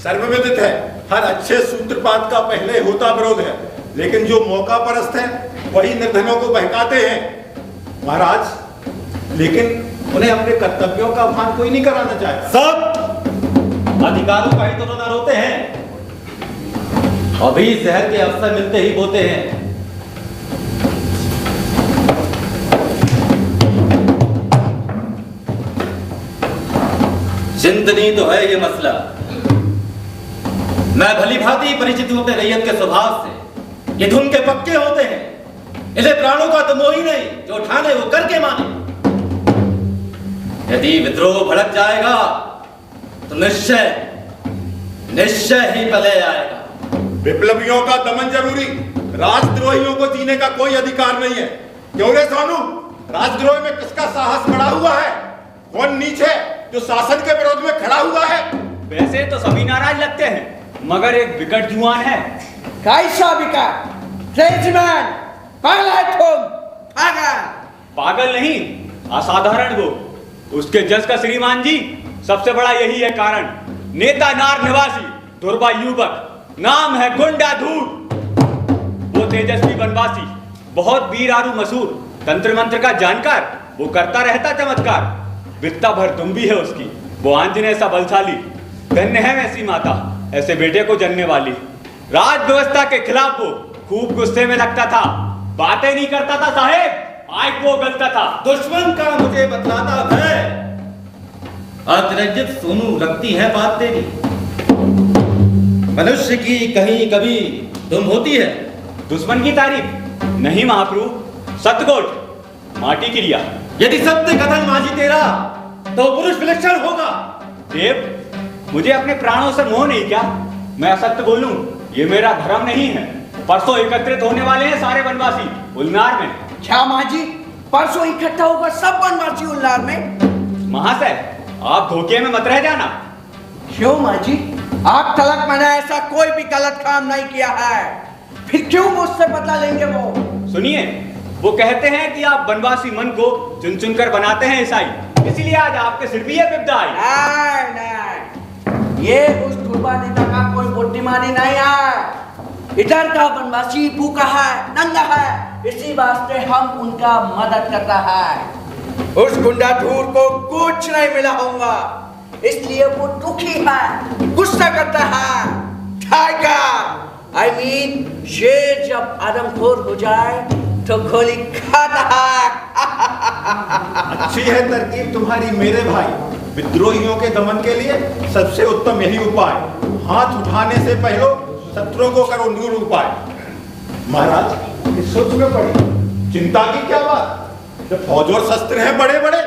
सर्वविदित है, हर अच्छे सूत्रपात का पहले होता विरोध है, लेकिन जो मौका परस्त है वही निर्धनों को बहकाते हैं। महाराज, लेकिन उन्हें अपने कर्तव्यों का भान कोई नहीं कराना चाहता। सब अधिकारों का ही तो रोना रोते हैं, अभी जहर के अवसर मिलते ही बोते हैं। चिंतनीय तो है ये मसला। मैं भली भांति परिचित हूं अपने रैयत के स्वभाव से। ये धुन के पक्के होते हैं, इसे प्राणों का तो मोह ही नहीं, जो ठाने वो करके माने। यदि विद्रोह भड़क जाएगा तो निश्चय ही पले आएगा। विप्लवियों का दमन जरूरी, राजद्रोहियों को जीने का कोई अधिकार नहीं है। क्यों रे सोनू, राजद्रोह में किसका साहस बढ़ा हुआ है? कौन नीच है जो शासन के विरोध में खड़ा हुआ है? वैसे तो सभी नाराज लगते हैं, मगर एक विकट जुआन है। कैसा विकट? ट्रेड्समैन, पागल है तुम, पागल। पागल नहीं, असाधारण वो। उसके जस का श्रीमान जी, सबसे बड़ा यही है कारण। नेता नार निवासी दुर्बा युवक, नाम है गुंडा धूर। वो तेजस्वी बनवासी, बहुत वीर आरू मसूर, तंत्र मंत्र का जानकार, वो करता रहता चमत्कार। वित्ता भर तुम भी है उसकी, वो आंजनेय सा बलशाली। धन्य है वैसी माता, ऐसे बेटे को जन्मने वाली। राज व्यवस्था के खिलाफ वो खूब गुस्से में लगता था, बातें नहीं करता था साहेब, आज वो गलता था। दुश्मन का मुझे बतलाता है, अतिरंजित सोनू लगती है बात तेरी। मनुष्य की कहीं कभी तुम होती है। दुश्मन की तारीफ नहीं महाप्रभु, सतकोट माटी की लिया। यदि सत्य कथन माझी तेरा तो पुरुष विलक्षण होगा। देव, मुझे अपने प्राणों से मोह नहीं क्या? मैं असत्य बोलूं ये मेरा धर्म नहीं है। परसों एकत्रित होने वाले हैं सारे वनवासी उल्लार में। क्या माजी, परसों इकट्ठा होगा सब वनवासी उल्लार में? महाशय, आप धोखे में मत रह जाना। क्यों माजी? आप तलक मैंने ऐसा कोई भी गलत काम नहीं किया है, फिर क्यों मुझसे बदला लेंगे वो? सुनिए, वो कहते हैं कि आप वनवासी मन को चुन चुन कर बनाते हैं ईसाई, इसीलिए आज आपके सिर भी यह विपदा आई। नहीं, ये उस दुर्बा नेता का कोई बुद्धिमानी नहीं है। इधर का वनवासी भूखा है, नंगा है, इसी वास्ते हम उनका मदद करता है। उस गुंडा धूर को कुछ नहीं मिला होगा, इसलिए वो दुखी है, गुस्सा करता है। टाइगर, I mean, शेर जब आदमखोर हो जाए तो गोली खाता है। अच्छी है तरकीब तुम्हारी मेरे भाई। विद्रोहियों के दमन के लिए सबसे उत्तम यही उपाय। हाथ उठाने से पहले शत्रुओं को करो दूर उपाय। महाराज, इस सोच में पड़े, चिंता की क्या बात? जब फौज और शस्त्र हैं बड़े बड़े।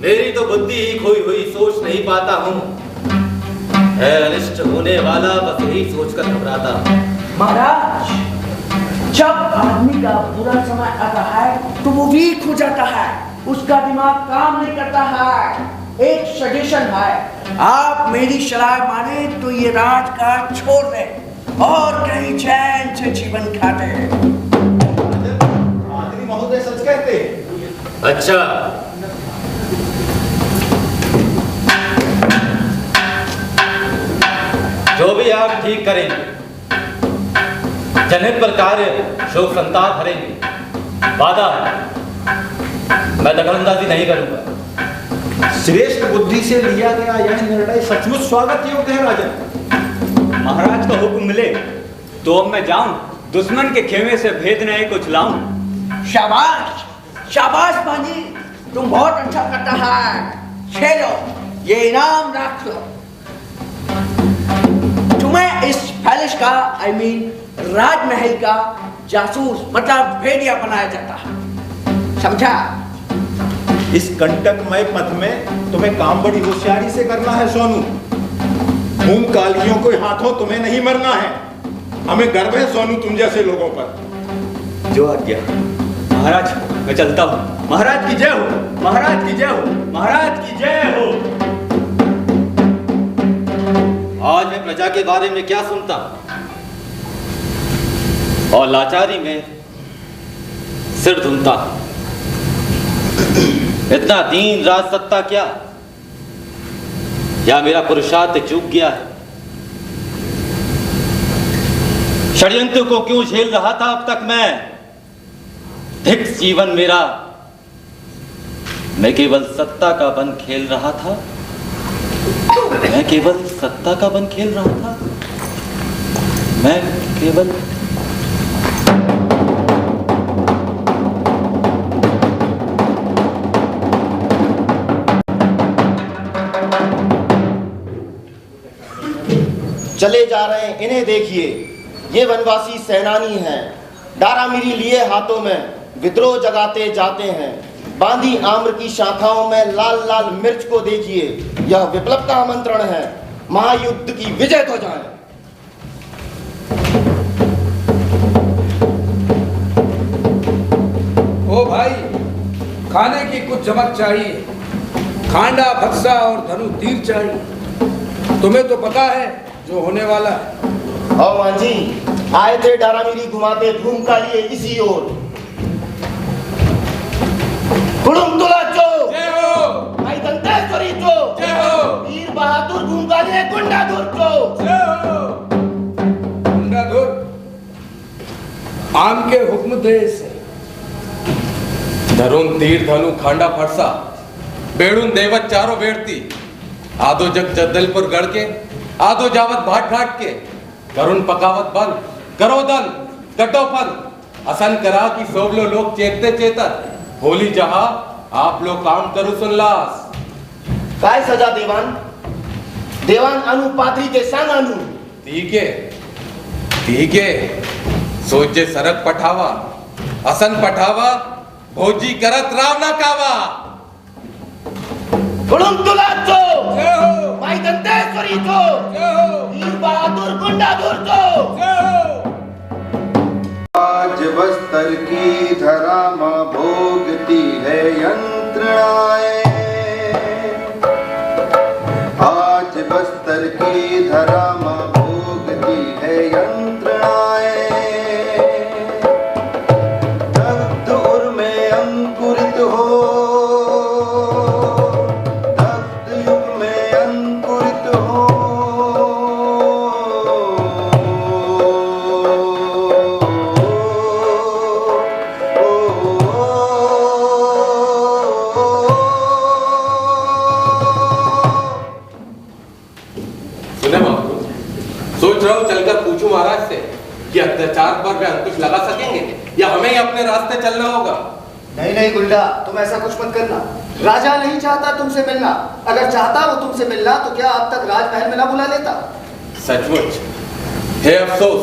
मेरी तो बुद्धि ही खोई हुई सोच नहीं पाता हूँ। है अनिष्ट होने वाला, बस यही सोचकर घबराता हूँ। महाराज, जब आदमी का बुरा समय आता है तो वो वीक हो जाता है, उसका दिमाग काम नहीं करता है। एक सजेशन है, आप मेरी सलाह माने तो ये राजकाज छोड़ दें और कहीं चैन से जीवन काटे। आदमी महोदय सच कहते हैं। अच्छा, जो भी आप ठीक करेंगे, जनहित पर कार्य शोक संताप भरेंगे, वादा है मैं दखलंदाजी नहीं करूंगा। श्रेष्ठ बुद्धि से लिया गया यह निर्णय सचमुच स्वागत योग्य है राजन। महाराज का हुक्म मिले तो अब मैं जाऊं, दुश्मन के खेमे से भेद नए को छुलाऊं। शाबाश, शाबाश बाजी, तुम बहुत अच्छा करता है। खेलो, ये इनाम रख लो। तुम्हें इस पैलेस का, I mean, राजमहल का जासूस मतलब भेड़िया बनाया जाता है, समझा? इस कंटकमय पथ में तुम्हें काम बड़ी होशियारी से करना है सोनू। घूम कालियों के हाथों तुम्हें नहीं मरना है। हमें गर्व है सोनू तुम जैसे लोगों पर। जो आज्ञा। महाराज, मैं चलता हूँ। महाराज की जय हो, महाराज की जय हो, महाराज की जय हो। आज मैं प्रजा के बारे में क्या सुनता और लाचारी में सिर धुनता। इतना दीन राज सत्ता क्या, या मेरा पुरुषार्थ चूक गया है? षड्यंत्र को क्यों झेल रहा था अब तक मैं? धिक जीवन मेरा, मैं केवल सत्ता का बन खेल रहा था। मैं केवल सत्ता का बन खेल रहा था। मैं केवल चले जा रहे हैं, इन्हें देखिए, ये वनवासी सेनानी हैं। डारामिरी लिए हाथों में विद्रोह जगाते जाते हैं। बांधी आम्र की शाखाओं में लाल लाल मिर्च को देखिए, यह विप्लव का आमंत्रण है। महायुद्ध की विजय हो जाए। ओ भाई, खाने की कुछ चमक चाहिए। खांडा भक्सा और धनु तीर चाहिए। तुम्हें तो पता है जो होने वाला है। और मांझी आए थे डारामीरी घुमाते घूम का लिए इसी ओर। कुड़ुम तुला चो जय हो, भाई दंतेश्वरी चो जय हो, वीर बहादुर घूम का लिए गुंडाधुर चो जय हो। गुंडाधुर आम के हुक्म दे से धरुन तीर धनु खांडा फरसा बेड़ुन देवत चारों बेड़ती आदो जग जद्दलपुर गढ़ के आदो जावत भाट घाट के करुण पकावत बन करो दन कटो फल असन करा की सोबलो लोग चेतते चेतन होली जहां आप लोग काम करो सुनलास। काय सजा देवान देवान अनु पात्री के संग अनु ठीक है सोचे सरक पठावा असन पठावा भोजी करत रावना कावा। कुड़ुम तुला चो जय हो, भाई दंतेश्वरी चो जय हो, वीर बहादुर गुंडाधुर चो जय हो। आज बस्तर की धरा माँ भोगती है यंत्रणाएं। आज बस्तर की धरा माँ भोगती है यंत्रणाएं। दग्ध उर में अंकुरित हो, दग्ध युग में अंकुरित हो। सुने बाबू, सोच रहा हूँ चलकर पूछूं महाराज से कि अत्याचार पर वे अंकुश लगा सकेंगे या हमें ही अपने रास्ते चलना होगा। नहीं नहीं गुंडा, तुम ऐसा कुछ मत करना। राजा नहीं चाहता तुमसे मिलना। अगर चाहता वो तुमसे मिलना तो क्या अब तक राजमहल में ना बुला लेता। सचमुच है अफसोस,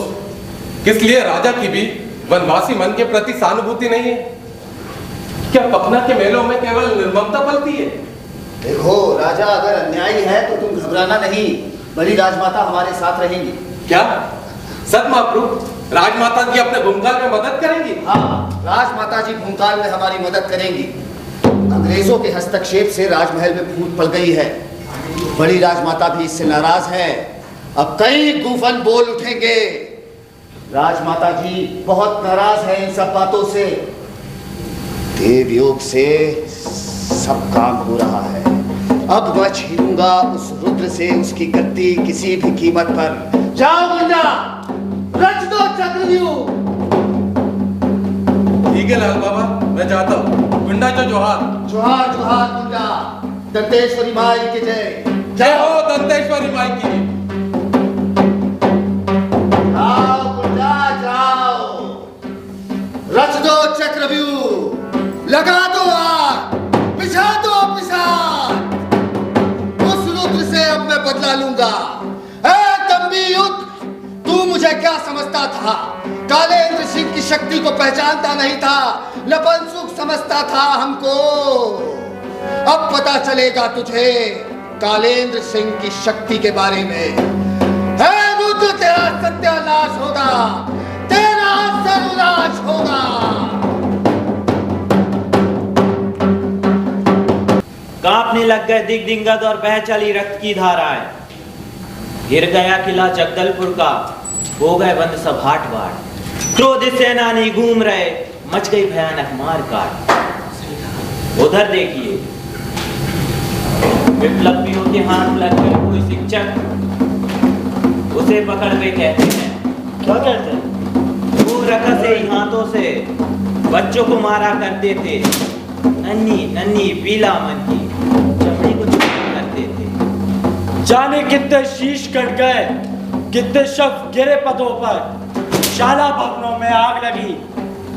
किस लिए राजा की भी वनवासी मन के प्रति सहानुभूति नहीं है। क्या पखना के मेलों में केवल निर्ममता पलती है। देखो राजा अगर अन्यायी है तो तुम घबराना नहीं, बड़ी राजमाता हमारे साथ रहेंगी। क्या सत महाप्रभु राजमाता जी अपने भूमकाल में मदद करेंगी? हाँ, राजमाता जी भूमकाल में हमारी मदद करेंगी। अंग्रेजों के हस्तक्षेप से राजमहल में फूट पड़ गई है। बड़ी राजमाता भी इससे नाराज है। अब कई गूफन बोल उठेंगे। राजमाता जी बहुत नाराज है इन सब बातों से। देवयोग से सब काम हो रहा है। अब मैं छीनूंगा उस रुद्र से उसकी गद्दी किसी भी कीमत पर। जाओ गुंडा, रच दो चक्रव्यूह। ठीक है लाल बाबा, मैं जाता हूँ। गुंडा जो जोहार। जोहार जोहार गुंडा। दंतेश्वरी माई की जय। जय हो दंतेश्वरी माई की। जाओ गुंडा जाओ, रच दो चक्रव्यूह, लगा दो आग, पिछा दो पिछाड़। उस रुद्र से अब मैं बदला लूंगा। तंबी युद्ध, तू मुझे क्या समझता था? कालेंद्र सिंह की शक्ति को पहचानता नहीं था, नपुंसक समझता था हमको। अब पता चलेगा तुझे कालेंद्र सिंह की शक्ति के बारे में। है रुद्र, तेरा सत्यानाश होगा, तेरा सर्वनाश होगा। कांपने लग गए दिग्दिंगत और बह चली रक्त की धाराएं। गिर गया किला जगदलपुर का, हो गए बंद सब हाट बाड़। क्रोधित सेनानी घूम रहे, मच गई भयानक मार काट। उधर देखिए, विप्लवियों के हाथ लग गए कोई शिक्षक, उसे पकड़ के कहते हैं। क्या कहते हैं? वो रकसे हाथों से बच्चों को मारा करते थे। नन्ही नन्ही पीला मन की चमड़ी को चुरा करते थे। जाने कितने शीश कट गए, कितने शव गिरे पदों पर। शाला भवनों में आग लगी,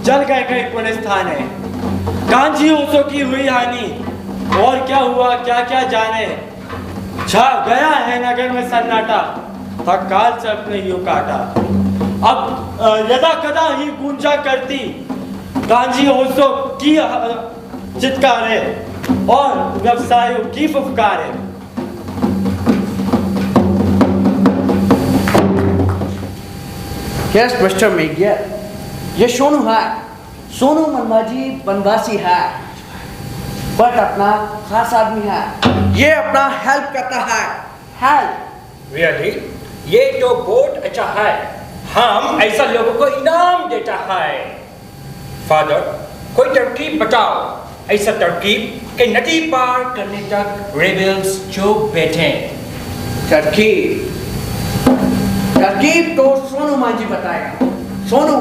जल गए कई पुलिस थाने। कांजी ओसों की हुई हानि, और क्या हुआ क्या क्या जाने। छा गया है नगर में सन्नाटा, था काल से अपने यूं काटा। अब यदा कदा ही गूंजा करती कांजी ओसों की चित्कारे और व्यवसायों की फुफकारे। Yes, Mr. Media, ये सोनू है। सोनू मनमाजी बनवासी है। बट अपना खास आदमी है, ये अपना हेल्प करता है। Help really? ये तो बहुत अच्छा है, हम ऐसा लोगों को इनाम देता है। फादर, कोई तरकीब बताओ, ऐसा तरकीब कि नदी पार करने तक रेबल्स जो बैठे। तरकीब तो सोनू मांझी बताएगा। सोनू,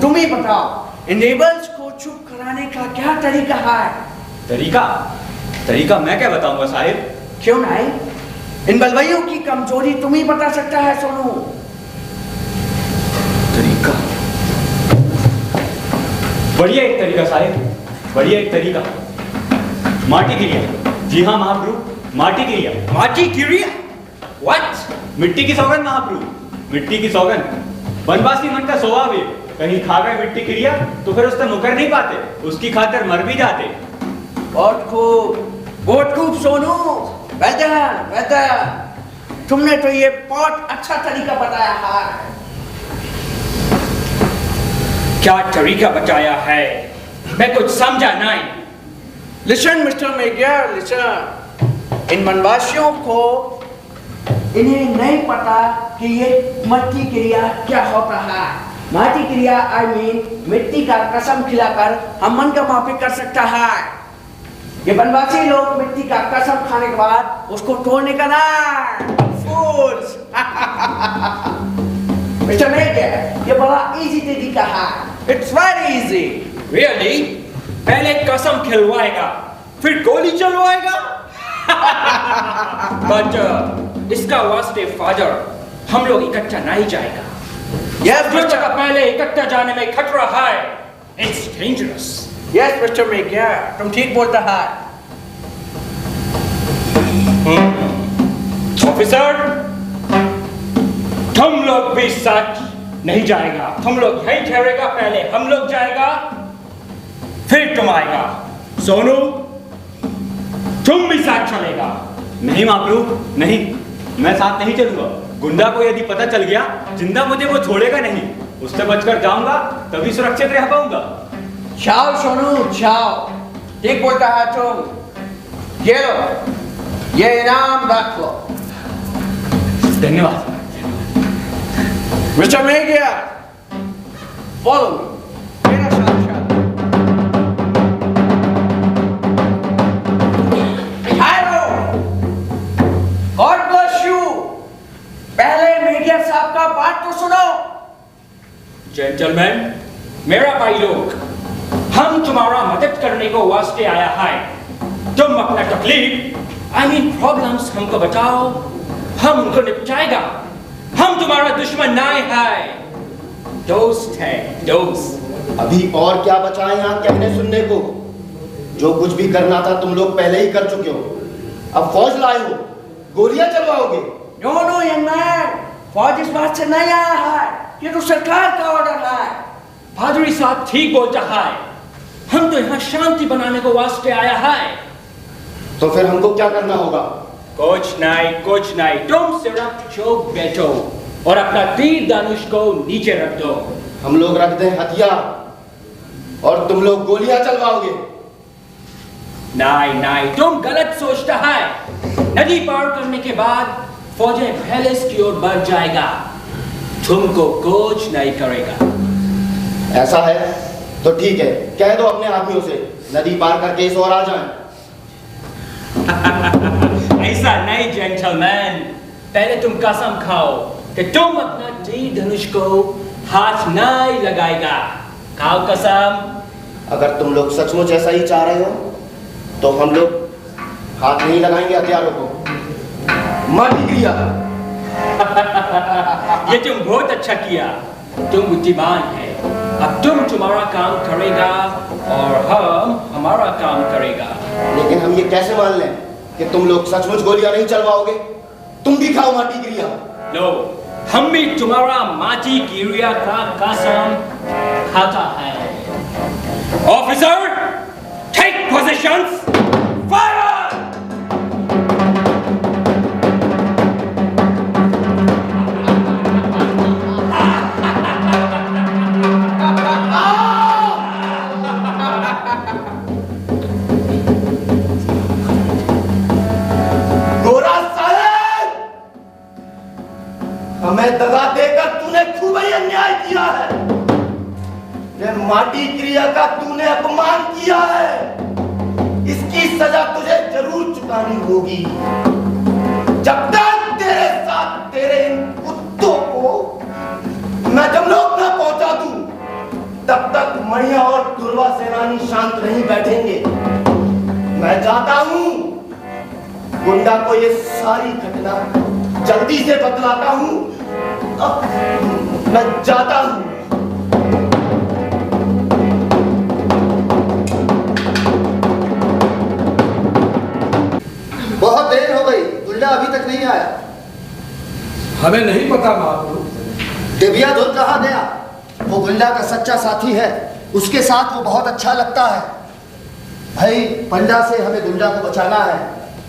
तुम ही बताओ, इन रेबल्स को चुप कराने का क्या तरीका है? तरीका मैं क्या बताऊंगा साहिब? क्यों नहीं? इन बलवाइयों की कमजोरी तुम ही बता सकता है सोनू। तरीका? बढ़िया एक तरीका साहिब, बढ़िया एक तरीका। माटी क्रिया। जी हाँ महाप्रभु, माटी क्रिया। माटी क्रिया? What? मिट्टी की सौगंध महाप्रभु, मिट्टी की सौगंध। बनवासी मन का स्वभाव है, कहीं खा गए मिट्टी क्रिया तो फिर उससे मुकर नहीं पाते, उसकी खातिर मर भी जाते। बहुत खूब सोनू, वेल डन। तुमने तो ये बहुत अच्छा तरीका बताया है। क्या तरीका बताया है? मैं कुछ समझा नहीं। Listen mister Megar, listen. इन वनवासियों को इन्हें नहीं पता कि ये मट्टी क्रिया क्या होता है। माटी क्रिया आई मीन मिट्टी का कसम खिलाकर हम मन का माफी कर सकता है। ये वनवासी लोग मिट्टी का कसम खाने के बाद उसको तोड़ने का ना फूल्स। मिस्टर मेगर, ये बड़ा इजी तरीका है। It's very easy. रियली? पहले कसम खिलवाएगा फिर गोली चलवाएगा? बट इसका वास्ते फादर, हम लोग इकट्ठा नहीं जाएगा। Yes, कुछ जगह पहले इकट्ठा जाने में खतरा है। It's dangerous. Yes, Mr. Meghya, तुम ठीक बोलता है। ऑफिसर, तुम लोग भी साथ नहीं जाएगा। तुम लोग यहीं ठहरेगा, पहले हम लोग जाएगा फिर तुम आएगा। सोनू, तुम भी साथ चलेगा। नहीं महाप्रभु, नहीं, मैं साथ नहीं चलूंगा। गुंडा को यदि पता चल गया जिंदा मुझे वो छोड़ेगा नहीं, उससे बचकर जाऊंगा तभी सुरक्षित रह पाऊंगा। जाओ सोनू, जाओ, ठीक बोलता है तुम। ये लो, ये इनाम रख लो। धन्यवाद। Mister Meghiya, follow me. मेरा साथ चल। Hello, God bless you. पहले मेघिया साहब का बात तो सुनो। जेंटलमैन, मेरा भाई लोग, हम तुम्हारा मदद करने को वास्ते आया है। तुम अपना तकलीफ आई मीन प्रॉब्लम्स हमको बताओ, हम उनको निपटाएगा। हम तुम्हारा दुश्मन नहीं है, दोस्त है, दोस्त। अभी और क्या बचा है यहाँ कहने सुनने को? जो कुछ भी करना था तुम लोग पहले ही कर चुके हो। अब फौज लाए हो, गोलियां चलवाओगे? नो नो यंग मैन, फौज इस बात से नहीं आया है, ये तो सरकार का ऑर्डर है। पादरी साहब ठीक बोलता है, हम तो यहाँ शांति बनाने को वास्ते आया है। तो फिर हमको क्या करना होगा? कुछ नहीं, तुम सिर्फ चुप बैठो और अपना तीर धनुष को नीचे रख दो। हम लोग रख दें हथियार और तुम लोग गोलियां चलवाओगे? नहीं, तुम गलत सोचता है। नदी पार करने के बाद फौजें पैलेस की ओर बढ़ जाएगा, तुमको कुछ नहीं करेगा। ऐसा है तो ठीक है, कह दो अपने आदमियों से नदी पार करके इस ओर आ जाएं। ऐसा नहीं जेंटलमैन, पहले तुम कसम खाओ कि तुम अपना तीर धनुष को हाथ नहीं लगाएगा। खाओ कसम। अगर तुम लोग सचमुच ऐसा ही चाह रहे हो तो हम लोग हाथ नहीं लगाएंगे हथियारों को। माटी क्रिया। ये तुम बहुत अच्छा किया, तुम बुद्धिमान है। अब तुम तुम्हारा काम करेगा और हम हमारा काम करेगा। लेकिन हम ये कैसे मान लें कि तुम लोग सचमुच गोलियां नहीं चलवाओगे? तुम भी खाओ माटी क्रिया। लो, हम भी तुम्हारा माटी क्रिया का कसम खाता है। Officer, take positions, fire! हमें दगा देकर तूने खूब ही अन्याय किया है। ये माटी क्रिया का तूने अपमान किया है। इसकी सजा तुझे जरूर चुकानी होगी। जब तक तेरे साथ तेरे इन कुत्तों को मैं जमलोक न पहुंचा दूं, तब तक मणिया और दुर्वा सेनानी शांत नहीं बैठेंगे। मैं जाता हूं, गुंडा को ये सारी घटना जल्दी से बतलाता हूं। मैं जाता हूं। बहुत देर हो गई, गुंडा अभी तक नहीं आया। हमें नहीं पता महाप्रभु। देविया दूत कहाँ गया? वो गुंडा का सच्चा साथी है, उसके साथ वो बहुत अच्छा लगता है। भाई पंडा से हमें गुंडा को बचाना है,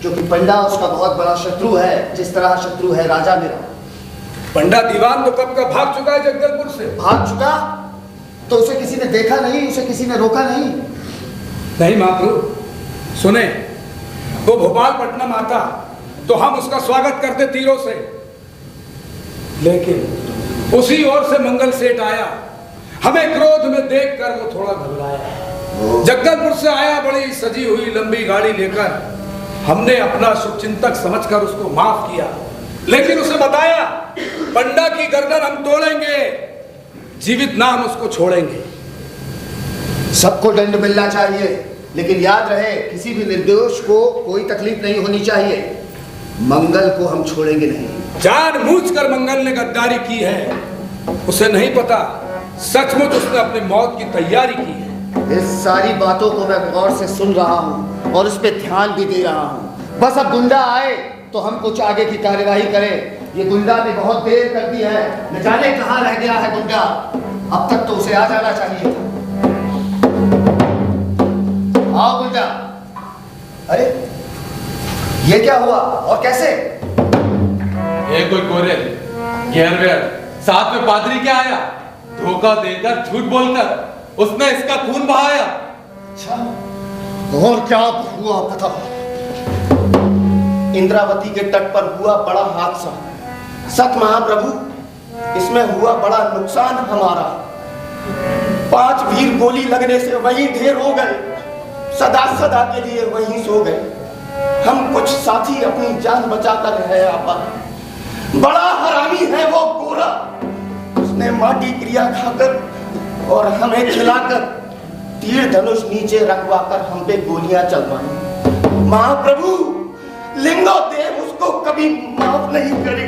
क्योंकि पंडा उसका बहुत बड़ा शत्रु है, जिस तरह शत्रु है राजा मेरा। पंडा दीवान तो कब का भाग चुका है जगदलपुर से। भाग चुका? तो उसे किसी ने देखा नहीं, उसे किसी ने रोका नहीं? नहीं महाप्रभु, सुने, वो भोपालपट्टनम आता तो हम उसका स्वागत करते तीरों से, लेकिन उसी ओर से मंगल सेठ आया। हमें क्रोध में देखकर वो थोड़ा घबराया। जगदलपुर से आया बड़ी सजी हुई लंबी गाड़ी लेकर। हमने अपना शुभचिंतक समझकर उसको माफ किया, लेकिन उसे बताया पंडा की गर्दन हम तोड़ेंगे, जीवित ना हम उसको छोड़ेंगे। सबको दंड मिलना चाहिए, लेकिन याद रहे किसी भी निर्दोष को कोई तकलीफ नहीं होनी चाहिए। मंगल को हम छोड़ेंगे नहीं। जानबूझकर मंगल ने गद्दारी की है, उसे नहीं पता सचमुच उसने अपनी मौत की तैयारी की है। इस सारी बातों को मैं गौर से सुन रहा हूँ और उस पर ध्यान भी दे रहा हूँ। बस अब गुंडा आए तो हम कुछ आगे की कार्यवाही करें। ये गुंडा ने बहुत देर कर दी है, न जाने कहाँ रह गया है गुंडा। अब तक तो उसे आ जाना चाहिए था। आओ गुंडा। अरे ये क्या हुआ और कैसे? ये कोई गोरे गेरवेर साथ में पादरी क्या आया, धोखा देकर झूठ बोलकर उसने इसका खून बहाया। अच्छा, और क्या हुआ पता? इंद्रावती के तट पर हुआ बड़ा हादसा। सत महाप्रभु, इसमें हुआ बड़ा नुकसान हमारा। 5 वीर गोली लगने से वहीं ढेर हो गए, सदा सदा के लिए वहीं सो गए। हम कुछ साथी अपनी जान बचाकर रहे आपा। बड़ा हरामी है वो गोरा, उसने माटी क्रिया खाकर और हमें खिलाकर तीर धनुष नीचे रखवाकर हम पे गोलियां चलवाई। महाप्रभु, लिंगो देव उसको कभी माफ नहीं करे,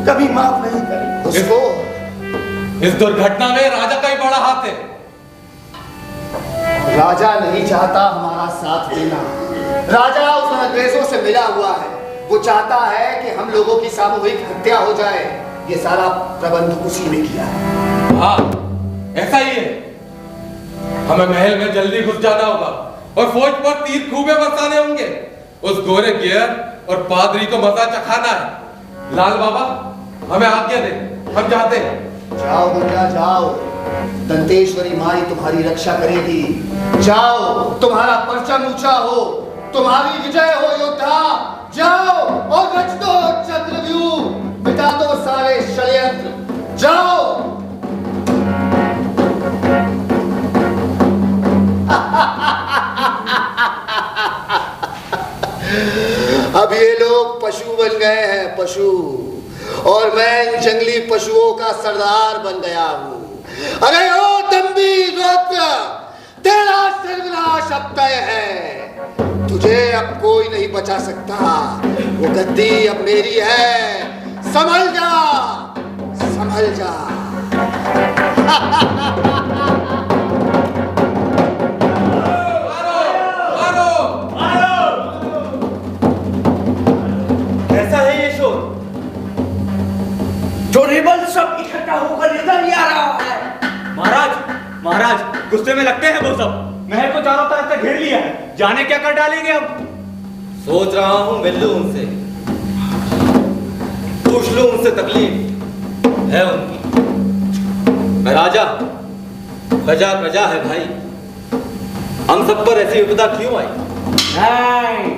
कभी माफ नहीं करे उसको। इस दुर्घटना में राजा का ही बड़ा हाथ है। राजा नहीं चाहता हमारा साथ देना। राजा उस अंग्रेजों से मिला हुआ है। वो चाहता है कि हम लोगों की सामूहिक हत्या हो जाए। ये सारा प्रबंध उसी ने किया है। हाँ, ऐसा ही है। हमें महल में जल्दी घुस जाना होगा और फौज पर तीर खूबे बरसाने होंगे। उस गोरे गेर और पादरी को मजा चखाना है। लाल बाबा, हमें आज्ञा दे, हम जाते हैं। जाओ गुंडा जाओ, दंतेश्वरी माई तुम्हारी रक्षा करेगी। जाओ, तुम्हारा परचम ऊंचा हो, तुम्हारी विजय हो योद्धा। जाओ और रच दो चक्रव्यूह, मिटा दो सारे षड्यंत्र। जाओ। अब ये लोग पशु बन गए हैं, पशु, और मैं इन जंगली पशुओं का सरदार बन गया हूं। अरे ओ दंभी रौद्र, तेरा सर्वनाश अब तय है। तुझे अब कोई नहीं बचा सकता। वो गद्दी अब मेरी है। संभल जा, संभल जा। कैसा है ये शोर? जो रिबल सब इकट्ठा होकर इधर ही आ रहा है। महाराज, महाराज, गुस्से में लगते हैं वो सब। महल को चारों तरफ से घेर लिया है, जाने क्या कर डालेंगे अब। सोच रहा हूं मिल लूं उनसे, पूछ लूं उनसे तकलीफ है उनकी। मैं राजा, प्रजा प्रजा है भाई। हम सब पर ऐसी विपदा क्यों आई? नहीं,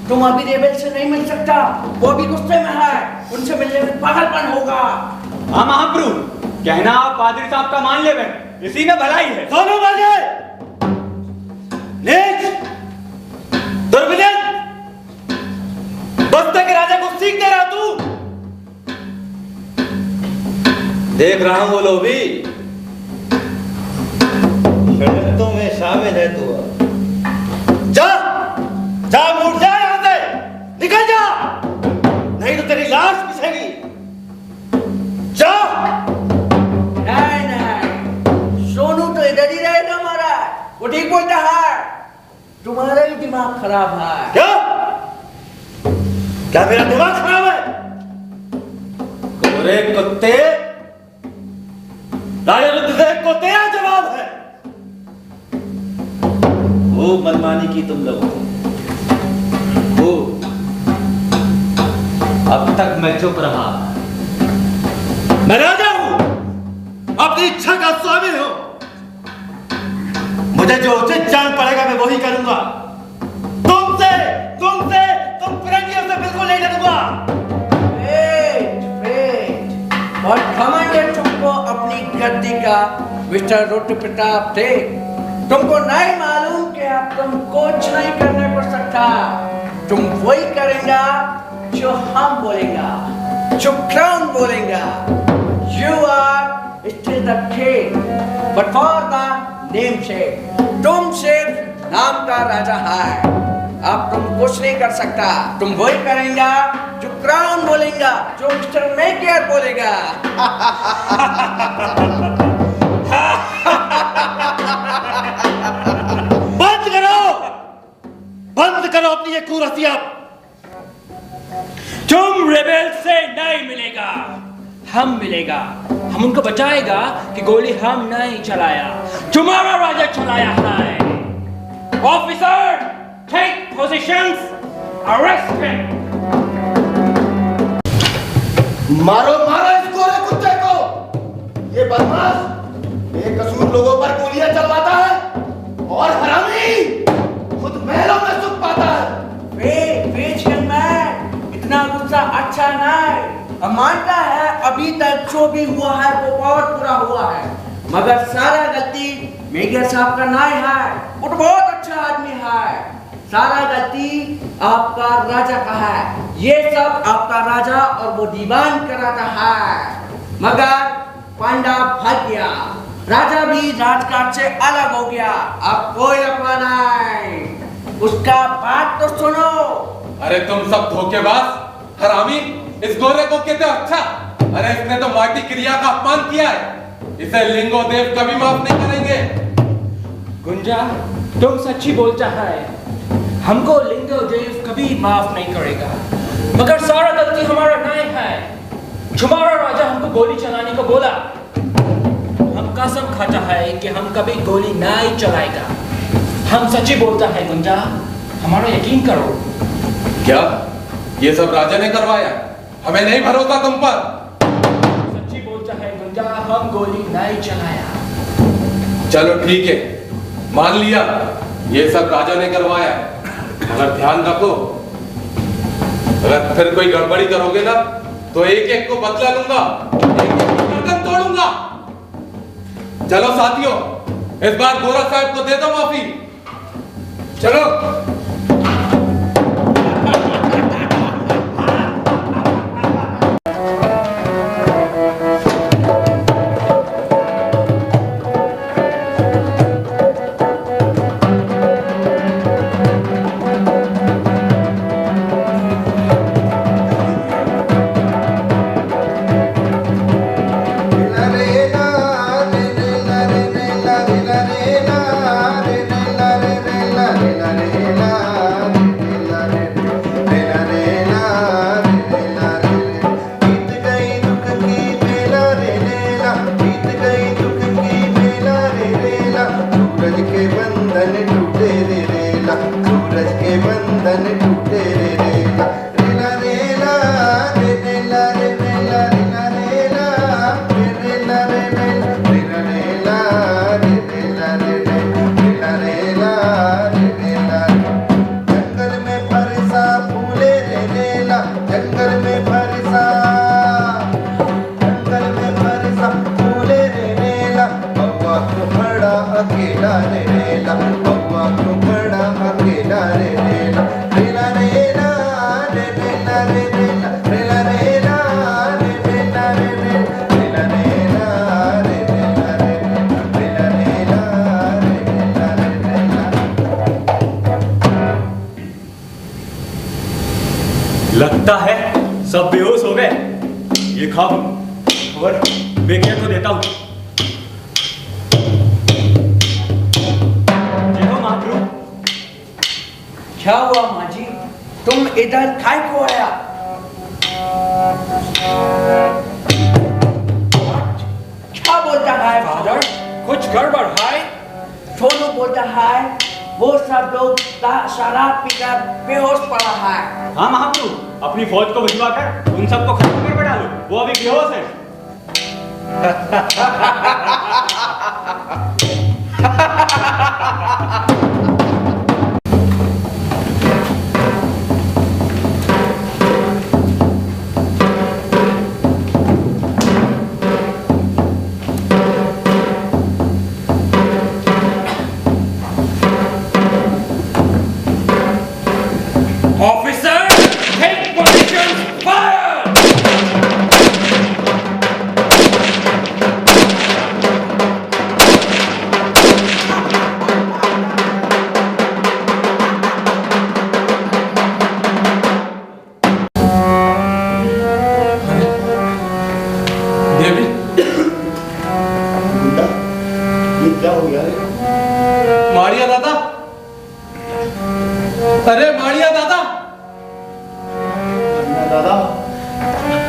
तुम अभी रेबेल से नहीं मिल सकता, वो भी गुस्से में है, उनसे मिलने में पागलपन होगा। हाँ महाप्रभु, कहना आप पादरी साहब का मान ले, इसी में भलाई है। दोनों बाजे नीच दुर्विनय बस्ते के राजा को सीख दे रहा तू। देख रहा हूं वो लोभी षड्यंत्रों में शामिल है तू। जा जा, उठ जा यहां से, निकल जा, नहीं तो तेरी लाश बिछेगी। जा। नहीं नहीं, सोनू तो इधर ही रहेगा हमारा, वो ठीक बोलता है, तुम्हारा ही दिमाग खराब है। क्या क्या मेरा दिमाग खराब है? गोरे कुत्ते, राजा रुद्रदेव को तेरा जवाब है। वो मनमानी की तुम लोग, वो अब तक मैं चुप रहा। मैं राजा हूं, अपनी इच्छा का स्वामी हूं। मुझे जो उचित जान पड़ेगा मैं वही करूंगा। तुमसे तुम फिरंगियों से बिल्कुल नहीं लड़ूंगा। और घमंड है तुमको अपनी गद्दी का, मिस्टर रुद्र प्रताप थे। तुमको नहीं मालूम कि अब तुम कुछ नहीं करने को सकता। तुम वही करेगा जो हम बोलेगा, जो क्राउन बोलेगा। You are still the king, but for the namesake, तुम सिर्फ नाम का राजा है। अब तुम कुछ नहीं कर सकता, तुम वही करेगा जो क्राउन बोलेगा, जो मिस्टर मेकर बोलेगा। बंद करो अपनी ये कुरसिया। तुम रेबेल से नहीं मिलेगा, हम मिलेगा। हम उनको बचाएगा कि गोली हम नहीं चलाया, तुम्हारा राजा चलाया है। Officer, take positions, arrest him. मारो मारो इस गोरे कुत्ते को। ये बदमाश बेकसूर लोगों पर गोलियां चलवाता है और हरामी खुद महलों में सुख पाता है। इतना गुस्सा अच्छा नहीं। हम मानता है अभी तक जो भी हुआ है वो बहुत बुरा हुआ है, मगर सारा गलती मेजर साहब का नहीं है। वो तो बहुत अच्छा आदमी है। सारा गलती आपका राजा का है। ये सब आपका राजा और वो दीवान कराता है, मगर पांडा भाग गया। राजा भी राजकाज से अलग हो गया। अब कोई लफड़ा नहीं, उसका बात तो सुनो। अरे तुम सब धोखेबाज, हरामी, इस गोरे को कहते हो अच्छा? अरे इसने तो माटी क्रिया का अपमान किया है। इसे लिंगो देव कभी माफ नहीं करेंगे। गुंजा, तुम सच्ची बोलता है, हमको लिंगो देव कभी माफ नहीं करेगा, मगर सारा गलती हमारा नहीं है। तुम्हारा राजा हमको गोली चलाने को बोला, हम कसम खाता है कि हम कभी गोली नहीं चलाएगा। हम सच्ची बोलता है गुंजा, हमारा यकीन करो। क्या ये सब राजा ने करवाया? हमें नहीं भरोसा तुम पर। सच्ची बोलता है गुंजा, हम गोली नहीं चलाया। चलो ठीक है, मान लिया ये सब राजा ने करवाया, मगर ध्यान रखो अगर फिर कोई गड़बड़ी करोगे ना तो एक एक को बदला लूंगा, गर्दन तोड़ूंगा। चलो साथियों, इस बार गोरा साहब को दे दो माफी। चलो। ला रे ला रे ला रे ला रे ला रे ला रे ला रे ला सो गए? ये खाओ और बेगिया को देता हूँ। देखो महाप्रभु। क्या हुआ माँ जी, तुम इधर काय को आया? क्या बोलता है फादर? कुछ गड़बड़ है? सोनू बोलता है वो सब लोग शराब पीकर बेहोश पड़ा है। हाँ महाप्रभु, अपनी फौज को भिजवा कर उन सबको खत्म कर बैठा लो, वो अभी बेहोश है। Officer, take position, fire! देवी, गुंडा, ये क्या हो गया रे? मारिया दादा, अरे मारिया दादा, दादा,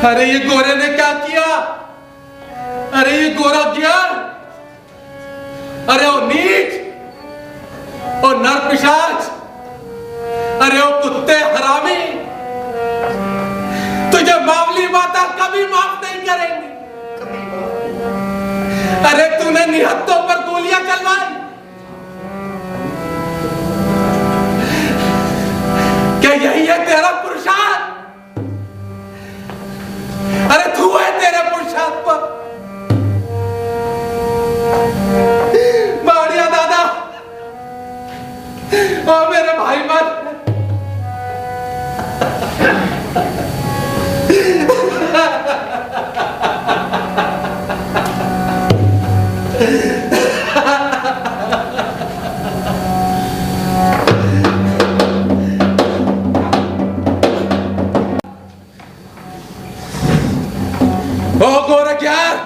अरे ये गोरे ने क्या किया? अरे ये गोरा किया? अरे वो नीच, ओ नर पिशाच, अरे वो कुत्ते हरामी, तुझे मावली माता कभी माफ नहीं करेंगी। अरे तूने निहत्तों पर गोलियां चलवाई, क्या यही है तेरा पुरुषार्थ? अरे तू है तेरे पुरुषार्थ पर? मारिया दादा, ओ मेरे भाई मत, ओ गोरखियार,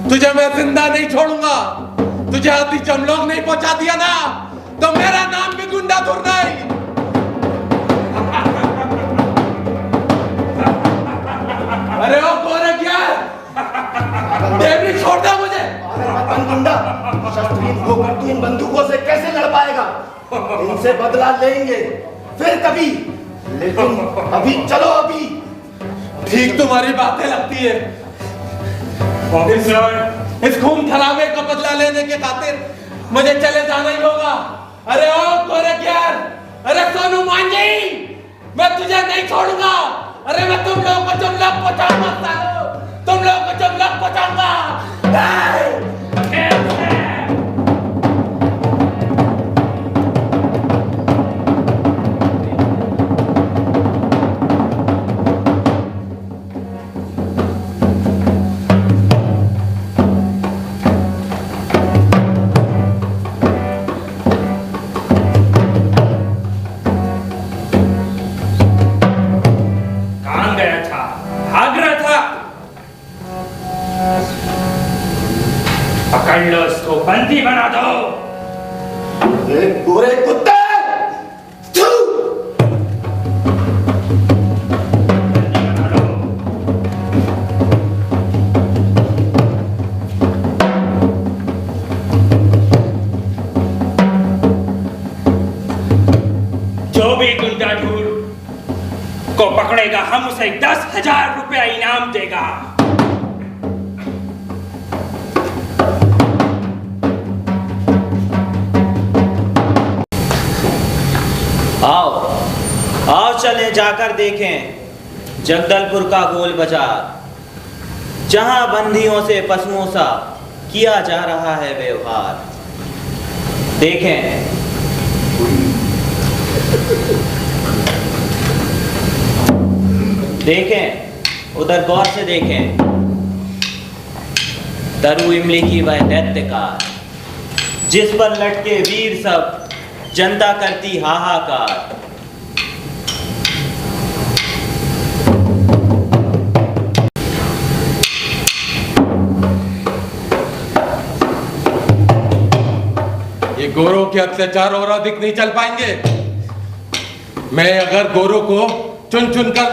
तुझे मैं जिंदा नहीं छोड़ूंगा। तुझे आदि जमलोग नहीं पहुंचा दिया ना, तो मेरा नाम भी गुंडा धुर नहीं। अरे ओ गोरखियार, देवी छोड़ दे मुझे। गुंडा, शस्त्रहीन होकर तू इन बंदूकों से कैसे लड़ पाएगा? इनसे बदला लेंगे फिर कभी, लेकिन अभी चलो अभी। ठीक तुम्हारी बातें लगती है ऑफिसर, इस खून खराबे का बदला लेने के खातिर मुझे चले जाना ही होगा। अरे ओ गोरखियार, अरे सोनू मांझी, मैं तुझे नहीं छोड़ूंगा। अरे मैं तुम लोगों को जुमलक पहुंचाऊंगा सालो, तुम लोगों को जुमलक पहुंचाऊंगा। पकड़ लो इसको, बंदी बना दो। गोरे कुत्ते, जो भी गुंडा ढूंढ को पकड़ेगा, हम उसे 10,000 रुपया इनाम देगा। आओ आओ चलें जाकर देखें जगदलपुर का गोल बाजार, जहां बंदियों से पशुओं सा किया जा रहा है व्यवहार। देखें देखें उधर गौर से देखें, तरु इमली की वह दैत्यकार, जिस पर लटके वीर सब जनता करती हाहाकार। के अत्याचार और अधिक नहीं चल पाएंगे। मैं अगर गोरों को चुन चुन कर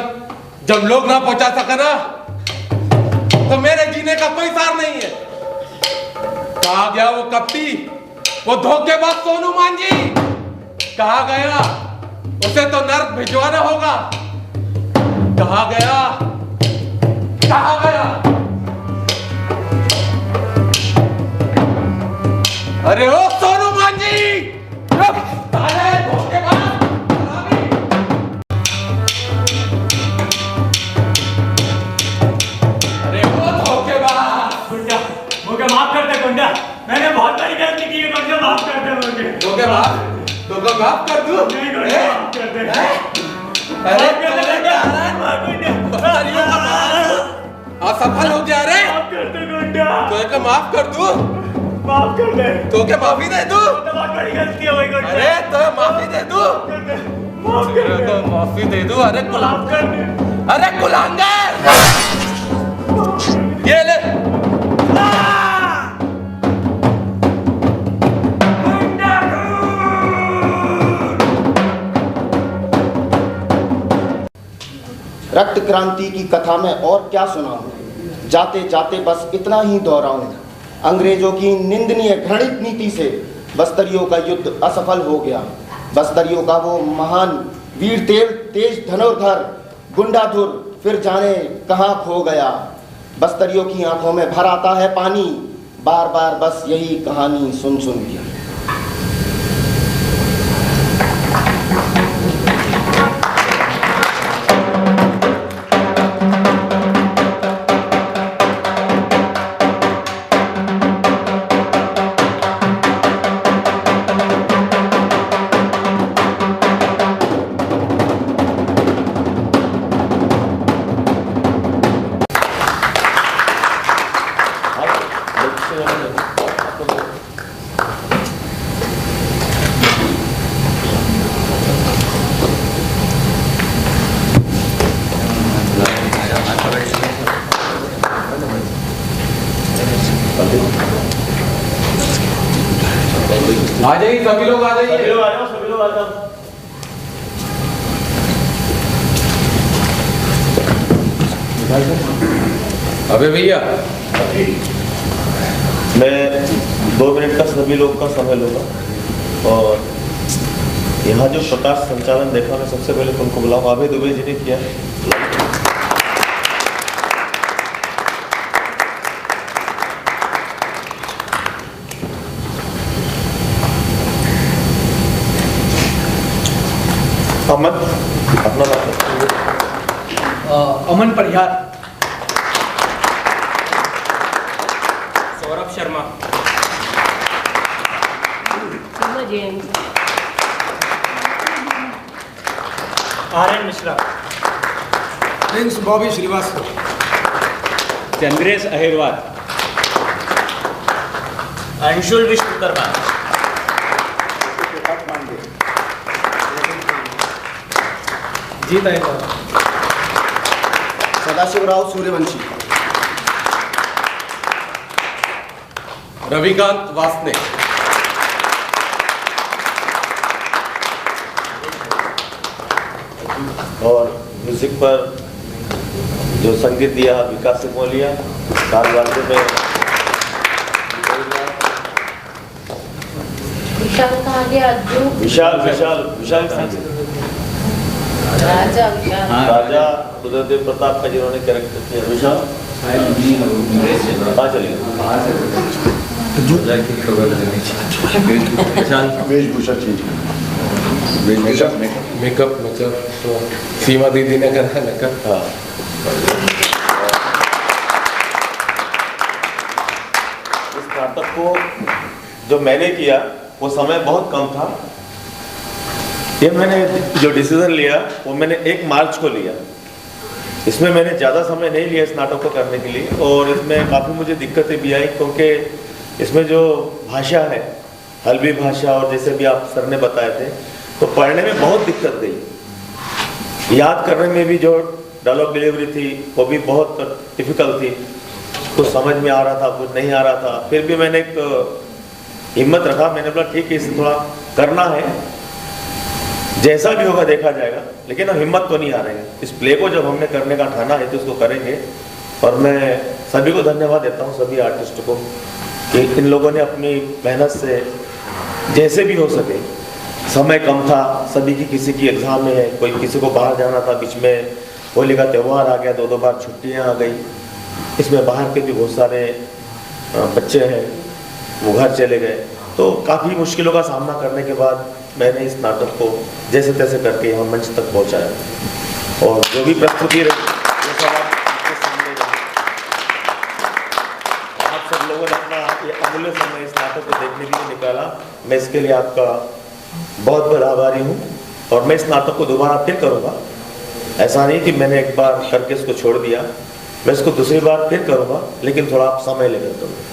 जब लोग ना पहुंचा सका ना, तो मेरे जीने का कोई सार नहीं है। कहा गया वो कपटी, वो धोखेबाज सोनू मांझी, कहा गया उसे तो नर्क भिजवाना होगा। कहा गया, कहा गया। अरे ओ सोनू मांझी, अरे धोखेबाज। मुझे माफ कर दे गुंडा, मैंने बहुत बड़ी गलती की है, मुझे माफ कर दे। मुझे तो क्या माफ कर दूं? नहीं गुंडा, माफ कर दे। अरे असफल हो गया रे। माफ कर दे गुंडा। तो क्या माफ कर दूं? माफ कर दे। तो क्या माफी दे दूं? तो बहुत बड़ी गलती हो गई गुंडा। अरे तो माफी दे दूं? माफ कर दे। तो माफी दे दूं? अरे गुलांगर, अरे गुलांगर, ये ले। रक्त क्रांति की कथा में और क्या सुनाऊं, जाते जाते बस इतना ही दोहराऊं। अंग्रेजों की निंदनीय घृणित नीति से बस्तरियों का युद्ध असफल हो गया। बस्तरियों का वो महान वीर तेज धनुर्धर गुंडाधुर फिर जाने कहाँ खो गया। बस्तरियों की आंखों में भर आता है पानी, बार बार बस यही कहानी सुन सुन के। आ जाइए सभी लोग, आ जाइए। सभी लोग आ जाओ, सभी लोग आ जाओ। अबे भैया, मैं 2 मिनट का सभी लोग का समय लूंगा और यहाँ जो प्रकाश संचालन देखा मैं सबसे पहले तुमको बुलाऊंगा। अभय दुबे जी ने किया है। अमन अपना नाम। अमन परिहार। सौरभ शर्मा। आर्यन मिश्रा। प्रिंस बॉबी श्रीवास्तव। चंद्रेश अहिरवार। अंशुल विष्णुकर्मा। जीत अहिरवार। सदाशिवराव सूर्यवंशी। रविकांत वासने। और म्यूजिक पर जो संगीत दिया विकास सिमोलिया। ताल वाद्य में विशाल कहाँ गया? विशाल विशाल विशाल संगीत। राजा विशाल। राजा रुद्रदेव प्रताप का जिन्होंने कैरेक्टर किया। विशाल कहाँ चलिए? वेशभूषा चेंज। मेकअप मतलब तो सीमा दीदी ने करा मेकअप। हाँ। इस नाटक को जो मैंने किया वो समय बहुत कम था। ये मैंने जो डिसीजन लिया वो मैंने 1 मार्च को लिया। इसमें मैंने ज़्यादा समय नहीं लिया इस नाटक को करने के लिए और इसमें काफ़ी मुझे दिक्कतें भी आई क्योंकि इसमें जो भाषा है हल्बी भाषा और जैसे भी आप सर ने बताए थे तो पढ़ने में बहुत दिक्कत गई। याद करने में भी जो डायलॉग डिलीवरी थी वो भी बहुत डिफिकल्ट थी। कुछ समझ में आ रहा था, कुछ नहीं आ रहा था। फिर भी मैंने एक हिम्मत रखा, मैंने बोला ठीक है इसे थोड़ा करना है, जैसा भी होगा देखा जाएगा, लेकिन अब हिम्मत तो नहीं आ रही है। इस प्ले को जब हमने करने का ठाना है तो इसको करेंगे। और मैं सभी को धन्यवाद देता हूँ, सभी आर्टिस्ट को, कि इन लोगों ने अपनी मेहनत से जैसे भी हो सके, समय कम था सभी की, किसी की एग्ज़ाम है, कोई किसी को बाहर जाना था, बीच में होली का त्यौहार आ गया, 2 बार छुट्टियाँ आ गई, इसमें बाहर के भी बहुत सारे बच्चे हैं वो घर चले गए, तो काफ़ी मुश्किलों का सामना करने के बाद मैंने इस नाटक को जैसे तैसे करके यहाँ मंच तक पहुँचाया। और जो भी प्रस्तुति रही वो सब आपके सामने रही। आप सब लोगों ने अपना ये अमूल्य समय इस नाटक को देखने के लिए निकाला, मैं इसके लिए आपका बहुत बहुत आभारी हूँ। और मैं इस नाटक को दोबारा फिर करूँगा, ऐसा नहीं कि मैंने एक बार करके इसको छोड़ दिया, मैं इसको दूसरी बार फिर करूँगा, लेकिन थोड़ा आप समय लेकर करूँगा।